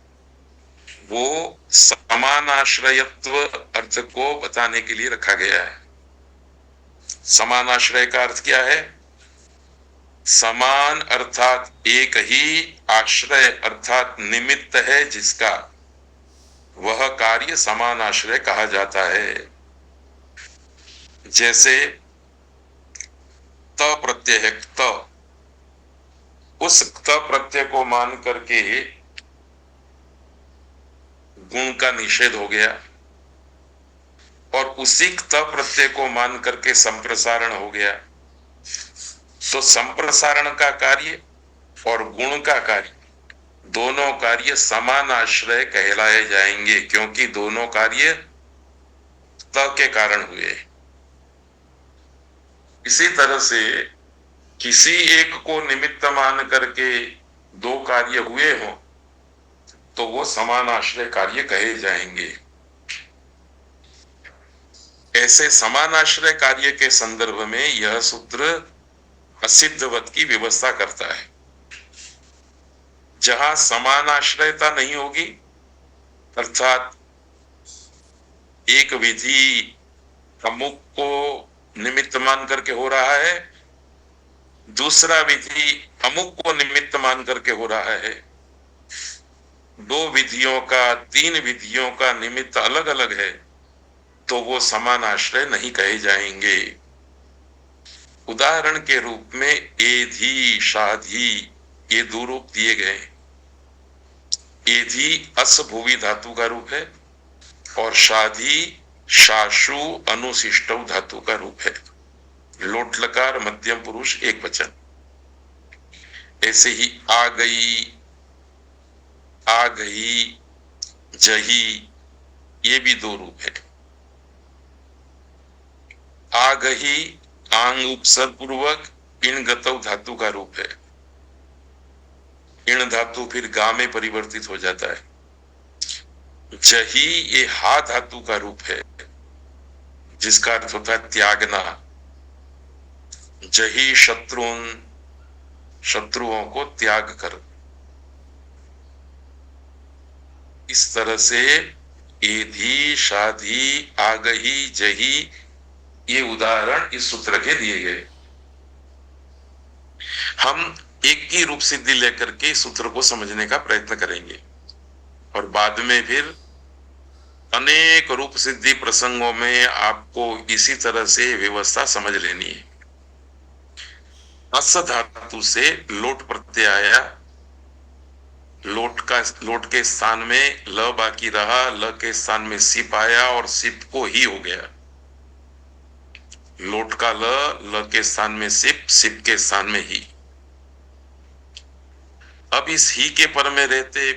वो समानाश्रयत्व अर्थ को बताने के लिए रखा गया है। समानाश्रय का अर्थ क्या है? समान अर्थात एक ही, आश्रय अर्थात निमित्त है जिसका, वह कार्य समान आश्रय कहा जाता है। जैसे त प्रत्यय है, त, उस त प्रत्यय को मान करके गुण का निषेध हो गया और उसी त प्रत्यय को मान करके संप्रसारण हो गया। तो संप्रसारण का कार्य और गुण का कार्य दोनों कार्य समान आश्रय कहलाए जाएंगे क्योंकि दोनों कार्य त के कारण हुए। इसी तरह से किसी एक को निमित्त मान करके दो कार्य हुए हों तो वो समान आश्रय कार्य कहे जाएंगे। ऐसे समान आश्रय कार्य के संदर्भ में यह सूत्र असिद्धवत की व्यवस्था करता है। जहां समान आश्रयता नहीं होगी अर्थात एक विधि अमुक को निमित्त मान करके हो रहा है, दूसरा विधि अमुक को निमित्त मान करके हो रहा है, दो विधियों का, तीन विधियों का निमित्त अलग अलग है, तो वो समान आश्रय नहीं कहे जाएंगे। उदाहरण के रूप में एधी, शाधी ये दो रूप दिए गए। एधी अस भुवि धातु का रूप है और शाधी शाशु अनुशिष्टौ धातु का रूप है। लोट लकार मध्यम पुरुष एक वचन। ऐसे ही आ गई, जही ये भी दो रूप है। आ गही आंग उपसर्ग पूर्वक इण गतौ धातु का रूप है। इण धातु फिर गा में परिवर्तित हो जाता है। जही ये हा धातु का रूप है जिसका अर्थ होता है त्यागना। जही शत्रुओं को त्याग कर। इस तरह से एधी, शाधी, आगही, जही ये उदाहरण इस सूत्र के दिए गए। हम एक ही रूप सिद्धि लेकर के सूत्र को समझने का प्रयत्न करेंगे और बाद में फिर अनेक रूप सिद्धि प्रसंगों में आपको इसी तरह से व्यवस्था समझ लेनी है। अस धातु से लोट प्रत्यय आया, लोट के स्थान में ल बाकी रहा, ल के स्थान में सिप आया और सिप को ही हो गया। लोट का ल, ल के स्थान में सिप, सिप के स्थान में ही। अब इस ही के पर में रहते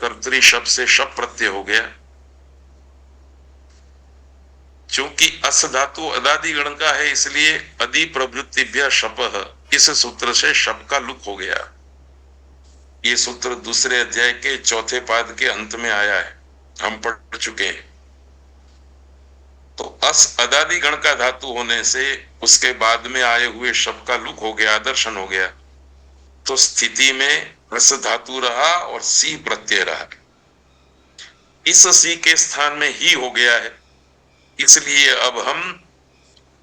कर्तरी शब्द से शप प्रत्यय हो गया। चूंकि अस धातु अदादि गण का है, इसलिए अदि प्रवृत्तिभ्य शपः, इस सूत्र से शप का लुक हो गया। ये सूत्र दूसरे अध्याय के चौथे पाद के अंत में आया है, हम पढ़ चुके हैं। तो अस अदादि गण का धातु होने से उसके बाद में आए हुए शब्द का लुक हो गया, दर्शन हो गया। तो स्थिति में रस धातु रहा और सी प्रत्यय रहा। इस सी के स्थान में ही हो गया है, इसलिए अब हम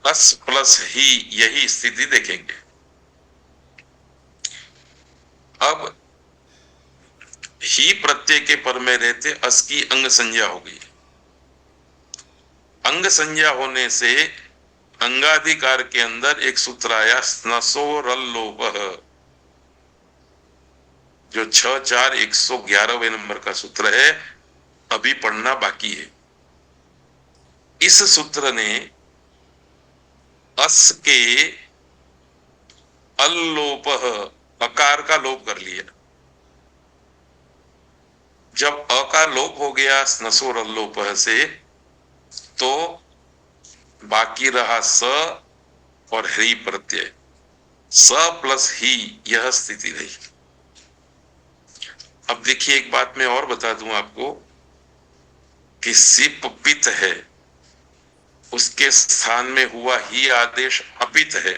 अस प्लस ही यही स्थिति देखेंगे। अब ही प्रत्यय के पर में रहते अस की अंग संज्ञा हो गई। अंग संज्ञा होने से अंगाधिकार के अंदर एक सूत्र आया, स्नसोरल्लोपः, जो 6-4-111वें नंबर का सूत्र है, अभी पढ़ना बाकी है। इस सूत्र ने अस के अल्लोपः, अकार का लोप कर लिया। जब अ का लोप हो गया स्नसोरल्लोपः से, तो बाकी रहा स और ह्री प्रत्यय, स प्लस ही, यह स्थिति रही। अब देखिए, एक बात मैं और बता दूं आपको कि सिप पित है, उसके स्थान में हुआ ही आदेश अपित है।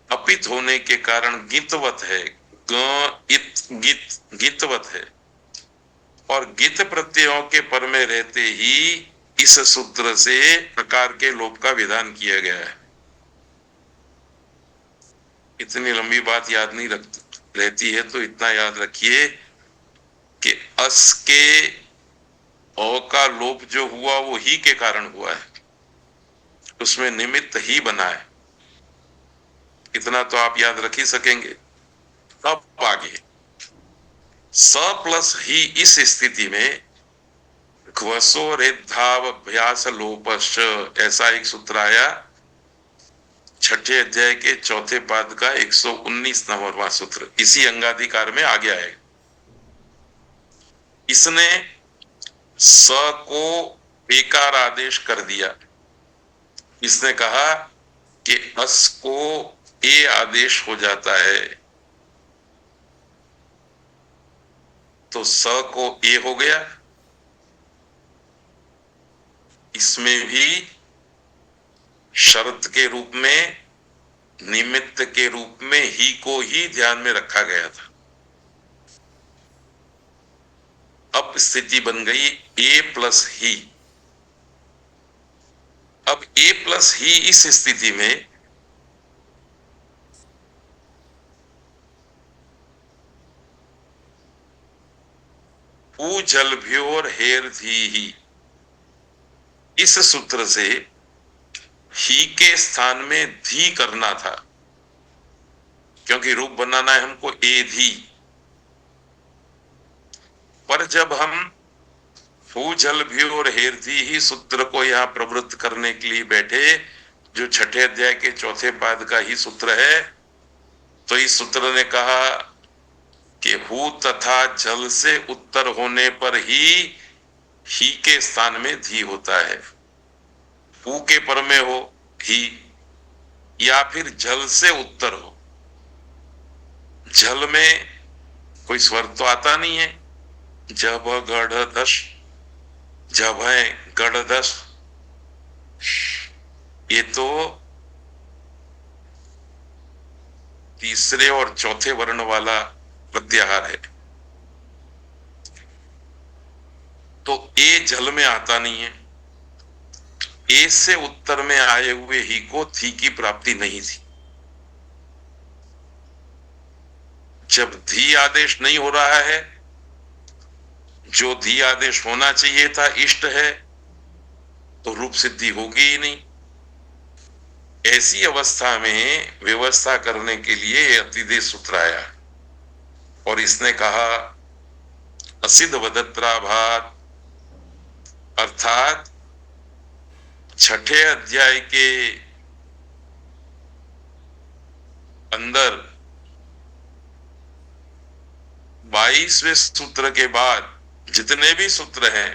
अपित होने के कारण गितवत है, गितवत है, और गित प्रत्ययों के पर में रहते ही इस सूत्र से प्रकार के लोप का विधान किया गया है। इतनी लंबी बात याद नहीं रहती है, तो इतना याद रखिए कि अस के अ का लोप जो हुआ वो ही के कारण हुआ है, उसमें निमित्त ही बना है। इतना तो आप याद रख ही सकेंगे। अब आगे स प्लस ही, इस स्थिति में घ्वसो रेद्धावभ्यास लोपश्च, ऐसा एक सूत्र आया, छठे अध्याय के चौथे पाद का 119 नंबरवां सूत्र, इसी अंगाधिकार में आ गया है। इसने स को बेकार आदेश कर दिया। इसने कहा कि अस को ए आदेश हो जाता है, तो स को ए हो गया। इसमें भी शर्त के रूप में, निमित्त के रूप में ही को ही ध्यान में रखा गया था। अब स्थिति बन गई ए प्लस ही। अब ए प्लस ही इस स्थिति में ऊ जलभ्योर हेर धी ही, इस सूत्र से ही के स्थान में धी करना था, क्योंकि रूप बनाना है हमको ए धी। पर जब हम हु जल भी और हेर धी ही सूत्र को यहां प्रवृत्त करने के लिए बैठे, जो छठे अध्याय के चौथे पाद का ही सूत्र है, तो इस सूत्र ने कहा कि हु तथा जल से उत्तर होने पर ही के स्थान में धी होता है। हु के पर में हो ही, या फिर जल से उत्तर हो। जल में कोई स्वर तो आता नहीं है, जब गढ़ दश, जब है गढ़ दश, ये तो तीसरे और चौथे वर्ण वाला प्रत्याहार है। तो ए जल में आता नहीं है, ए से उत्तर में आए हुए ही को थी की प्राप्ति नहीं थी। जब धी आदेश नहीं हो रहा है, जो धी आदेश होना चाहिए था इष्ट है, तो रूप सिद्धि होगी ही नहीं। ऐसी अवस्था में व्यवस्था करने के लिए अतिदेश सूत्र आया और इसने कहा असिद्ध वदत्राभात, अर्थात छठे अध्याय के अंदर 22वें सूत्र के बाद जितने भी सूत्र हैं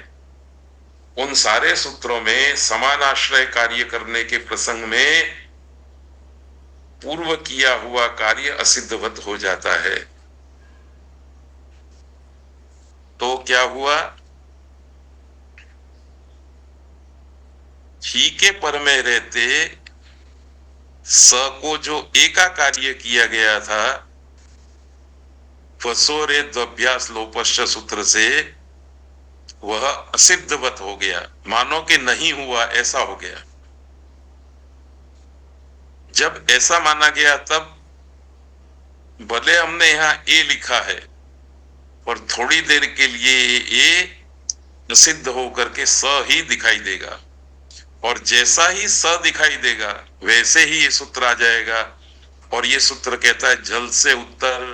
उन सारे सूत्रों में समान आश्रय कार्य करने के प्रसंग में पूर्व किया हुआ कार्य असिद्धवत हो जाता है। तो क्या हुआ, ही के पर में रहते स को जो एका कार्य किया गया था वसोरे द्वभ्यास लोपश्च सूत्र से, वह असिद्धवत हो गया, मानो कि नहीं हुआ ऐसा हो गया। जब ऐसा माना गया तब भले हमने यहां ए लिखा है और थोड़ी देर के लिए ए सिद्ध होकर के स ही दिखाई देगा, और जैसा ही स दिखाई देगा वैसे ही ये सूत्र आ जाएगा। और ये सूत्र कहता है जल से उत्तर,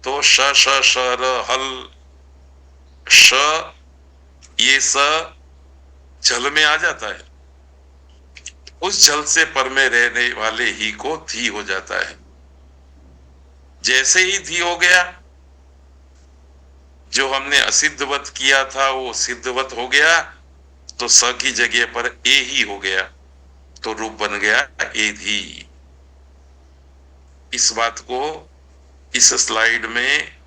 तो श श श र हल श, ये स जल में आ जाता है, उस जल से पर में रहने वाले ही को धी हो जाता है। जैसे ही धी हो गया, जो हमने असिद्धवत किया था वो सिद्धवत हो गया, तो स की जगह पर ए ही हो गया, तो रूप बन गया ए धी। इस बात को इस स्लाइड में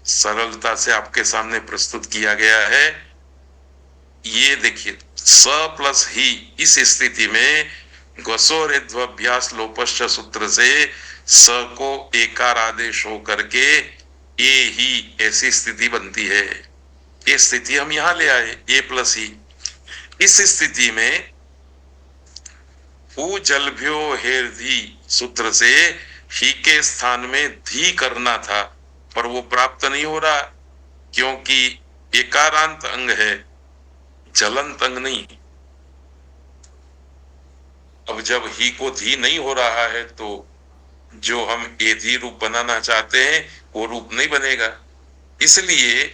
सरलता से आपके सामने प्रस्तुत किया गया है। ये देखिए, स प्लस ही, इस स्थिति में घसोरेध्वभ्यास लोपश्च सूत्र से स को एकार आदेश हो करके ए ही, ऐसी स्थिति बनती है। ये स्थिति हम यहां ले आए, ए प्लस ही। इस स्थिति में ऊ जलभ्यो हेरधी सूत्र से ही के स्थान में धी करना था, पर वो प्राप्त नहीं हो रहा, क्योंकि एकारांत अंग है, जलंत अंग नहीं। अब जब ही को धी नहीं हो रहा है तो जो हम ए धी रूप बनाना चाहते हैं वो रूप नहीं बनेगा। इसलिए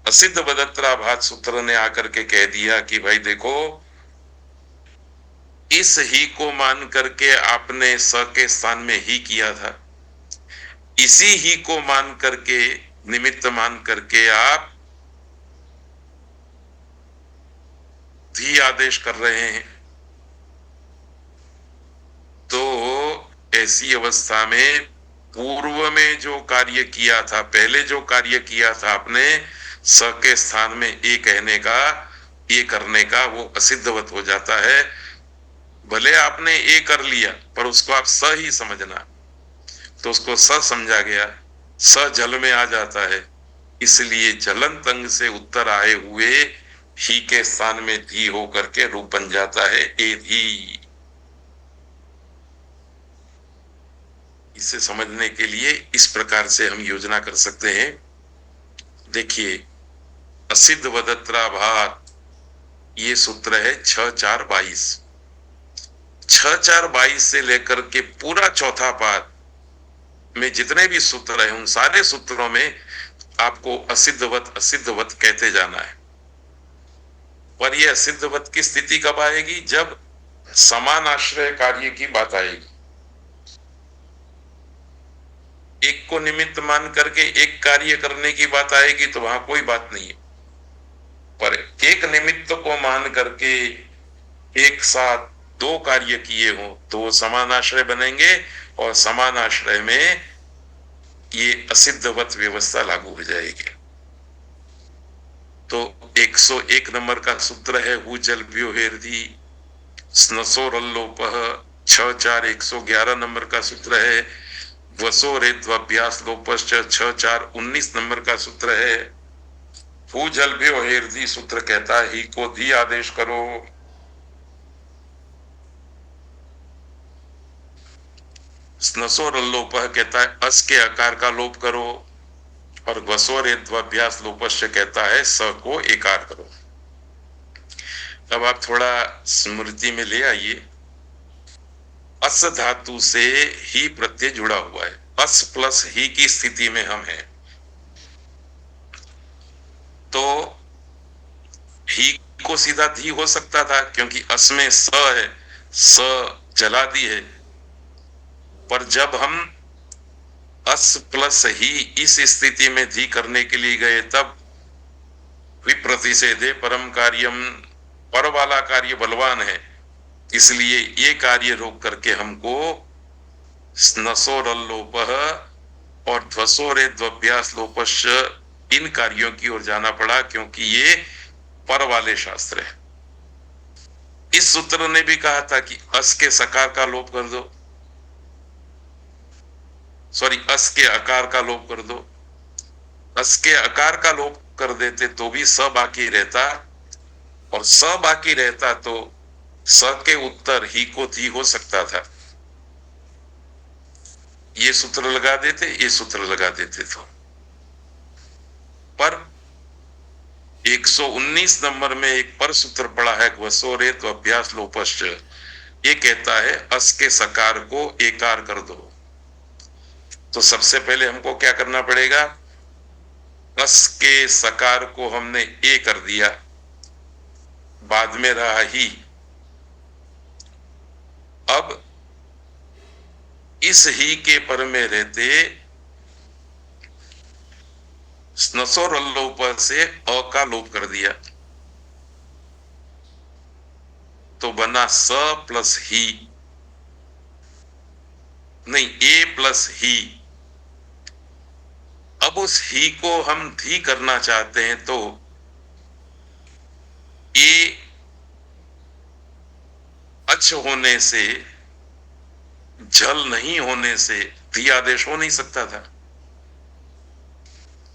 असिद्ध बदत्राभात सूत्र ने आकर के कह दिया कि भाई देखो, इस ही को मान करके आपने स के स्थान में ही किया था, इसी ही को मान करके, निमित्त मान करके आप धी आदेश कर रहे हैं। तो ऐसी अवस्था में पूर्व में जो कार्य किया था, पहले जो कार्य किया था आपने स के स्थान में ए कहने का, ये करने का, वो असिद्धवत हो जाता है। भले आपने ए कर लिया पर उसको आप स ही समझना, तो उसको स समझा गया, स जल में आ जाता है, इसलिए जलंत अंग से उत्तर आए हुए ही के स्थान में धी हो करके रूप बन जाता है ए धी। इसे समझने के लिए इस प्रकार से हम योजना कर सकते हैं। देखिए, असिद्ध वदत्राभात, ये सूत्र है 6-4-22। 6-4-22 से लेकर के पूरा चौथा पाद में जितने भी सूत्र हैं उन सारे सूत्रों में आपको असिद्धवत असिद्धवत कहते जाना है। पर यह असिद्धवत की स्थिति कब आएगी? जब समान आश्रय कार्य की बात आएगी। एक को निमित्त मान करके एक कार्य करने की बात आएगी तो वहां कोई बात नहीं है, पर एक निमित्त को मान करके एक साथ दो कार्य किए हो तो वो समान आश्रय बनेंगे, और समान आश्रय में ये असिद्धवत व्यवस्था लागू हो जाएगी। तो 101 नंबर का सूत्र है हु जलभ्यो हेरधी स्नसोरल्लोपः। 6-4-111 नंबर का सूत्र है वसो रेद्वाभ्यास लोपश्च। 6-4-19 नंबर का सूत्र है हु जलभ्यो हेरधी। सूत्र कहता है ही को धी आदेश करो। स्नसोरल्लोपः कहता है अस के आकार का लोप करो, और वसोरेद्वाभ्यास लोपश्च कहता है स को एकार करो। अब आप थोड़ा स्मृति में ले आइए, अस धातु से ही प्रत्यय जुड़ा हुआ है, अस प्लस ही की स्थिति में हम हैं, तो ही को सीधा धी हो सकता था क्योंकि अस में स है, स जला दी है। पर जब हम अस प्लस ही इस स्थिति में धी करने के लिए गए तब विप्रतिषेधे परम कार्यम, पर वाला कार्य बलवान है, इसलिए ये कार्य रोक करके हमको स्नसोरल्लोपः और ध्वसोरे द्वभ्यास लोपश्च इन कार्यों की ओर जाना पड़ा, क्योंकि ये पर वाले शास्त्र है। इस सूत्र ने भी कहा था कि अस के सकार का लोप कर दो, सॉरी अस के अकार का लोप कर दो। अस के अकार का लोप कर देते तो भी स बाकी रहता, और स बाकी रहता तो स के उत्तर ही को धी हो सकता था। ये सूत्र लगा देते, ये सूत्र लगा देते तो। पर 119 नंबर में एक पर सूत्र पड़ा है घ्वसोरे तो अभ्यास लोपश्च, ये कहता है अस के सकार को एकार कर दो। तो सबसे पहले हमको क्या करना पड़ेगा, अस के सकार को हमने ए कर दिया, बाद में रहा ही। अब इस ही के पर में रहते स्नसोरल्लोप से अ का लोप कर दिया, तो बना स प्लस ही, नहीं ए प्लस ही। अब उस ही को हम धी करना चाहते हैं तो ए अच होने से, जल नहीं होने से धी आदेश हो नहीं सकता था।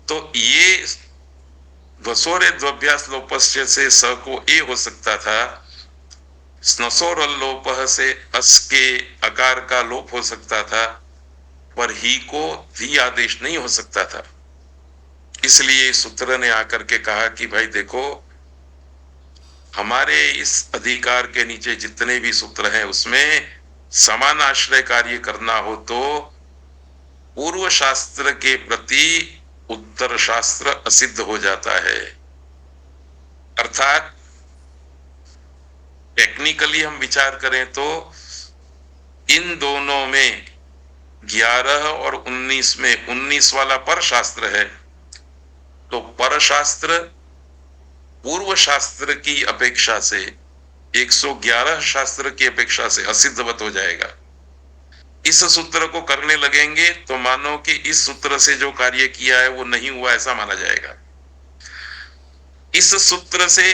तो ये वसोरे द्वभ्यास लोपस्य से स को ए हो सकता था, स्नसोरल्लोपः से अस के अकार का लोप हो सकता था, पर ही को धी आदेश नहीं हो सकता था। इसलिए सूत्र ने आकर के कहा कि भाई देखो, हमारे इस अधिकार के नीचे जितने भी सूत्र हैं उसमें समान आश्रय कार्य करना हो तो पूर्व शास्त्र के प्रति उत्तर शास्त्र असिद्ध हो जाता है। अर्थात टेक्निकली हम विचार करें तो इन दोनों में 11 और 19 में 19 वाला पर शास्त्र है, तो पर शास्त्र पूर्व शास्त्र की अपेक्षा से 111 शास्त्र की अपेक्षा से असिद्धवत हो जाएगा। इस सूत्र को करने लगेंगे तो मानो कि इस सूत्र से जो कार्य किया है वो नहीं हुआ ऐसा माना जाएगा। इस सूत्र से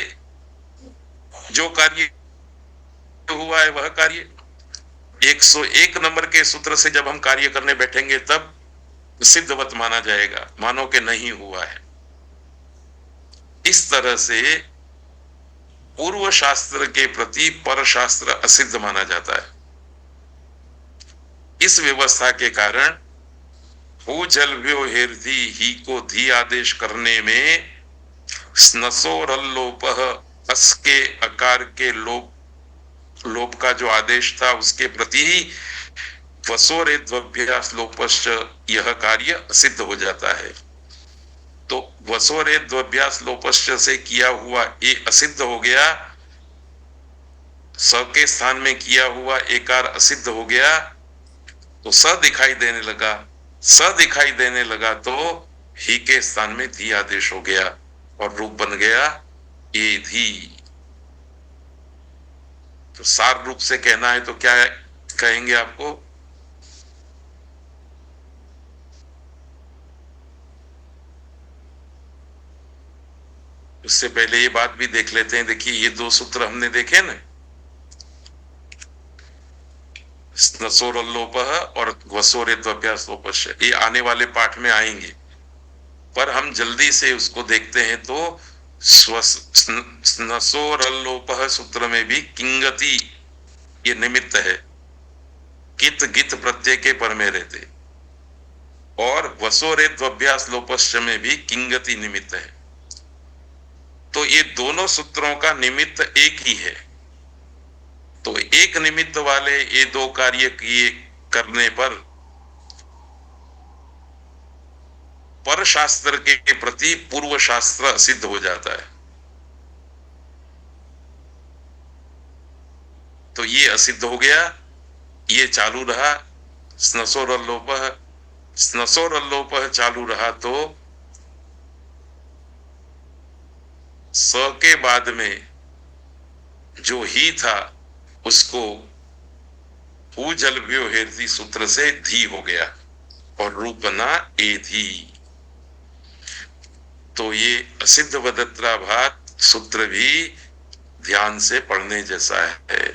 जो कार्य हुआ है वह कार्य 101 नंबर के सूत्र से जब हम कार्य करने बैठेंगे तब सिद्धवत माना जाएगा, मानो कि नहीं हुआ है। इस तरह से पूर्व शास्त्र के प्रति पर शास्त्र असिद्ध माना जाता है। इस व्यवस्था के कारण हो जल व्योहेर्धि ही को धी आदेश करने में स्नसोरल्लोपः अस के अकार के लोप का जो आदेश था उसके प्रति वसोरे द्वभ्यास लोपश्च यह कार्य असिद्ध हो जाता है। तो वसोरे द्वभ्यास लोपश्च से किया हुआ ए असिद्ध हो गया, स के स्थान में किया हुआ एकार असिद्ध हो गया, तो स दिखाई देने लगा। स दिखाई देने लगा तो ही के स्थान में धी आदेश हो गया और रूप बन गया ए धी। तो सार रूप से कहना है तो क्या कहेंगे आपको, उससे पहले ये बात भी देख लेते हैं। देखिए ये दो सूत्र हमने देखे ना, स्नसोरल्लोपः और घ्वसोरे द्वभ्यास लोपश्च, ये आने वाले पाठ में आएंगे, पर हम जल्दी से उसको देखते हैं। तो स्नसोरल्लोपः सूत्र में भी किंगति ये निमित्त है, कित गित प्रत्यय के पर में रहते, और वसोरे द्वभ्यास लोपश्च में भी किंगति निमित्त है। तो ये दोनों सूत्रों का निमित्त एक ही है। तो एक निमित्त वाले ये दो कार्य किए करने पर शास्त्र के प्रति पूर्व शास्त्र सिद्ध हो जाता है। तो ये असिद्ध हो गया, ये चालू रहा। स्नसोरल्लोपः, स्नसोरल्लोपः चालू रहा तो स के बाद में जो ही था उसको जलभ्यो हेरती सूत्र से धी हो गया और रूपना ए धी। तो ये असिद्ध वदत्राभात सूत्र भी ध्यान से पढ़ने जैसा है।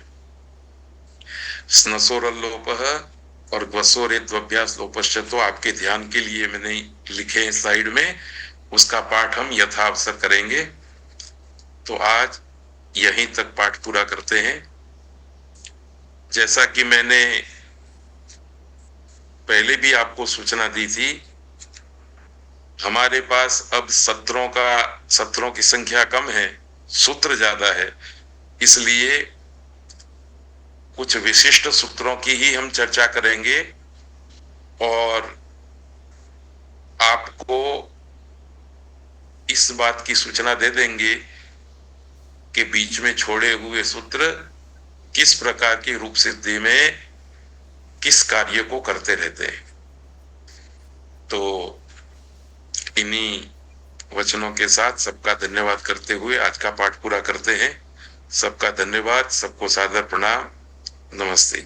स्नसोरल्लोपः और ग्वसोरेत्वभ्यास लोपश्च तो आपके ध्यान के लिए मैंने लिखे हैं स्लाइड में, उसका पाठ हम यथावसर करेंगे। तो आज यहीं तक पाठ पूरा करते हैं। जैसा कि मैंने पहले भी आपको सूचना दी थी, हमारे पास अब सत्रों की संख्या कम है, सूत्र ज्यादा है, इसलिए कुछ विशिष्ट सूत्रों की ही हम चर्चा करेंगे और आपको इस बात की सूचना दे देंगे कि बीच में छोड़े हुए सूत्र किस प्रकार की रूप सिद्धि में किस कार्य को करते रहते हैं। तो इन्हीं वचनों के साथ सबका धन्यवाद करते हुए आज का पाठ पूरा करते हैं। सबका धन्यवाद, सबको सादर प्रणाम, नमस्ते।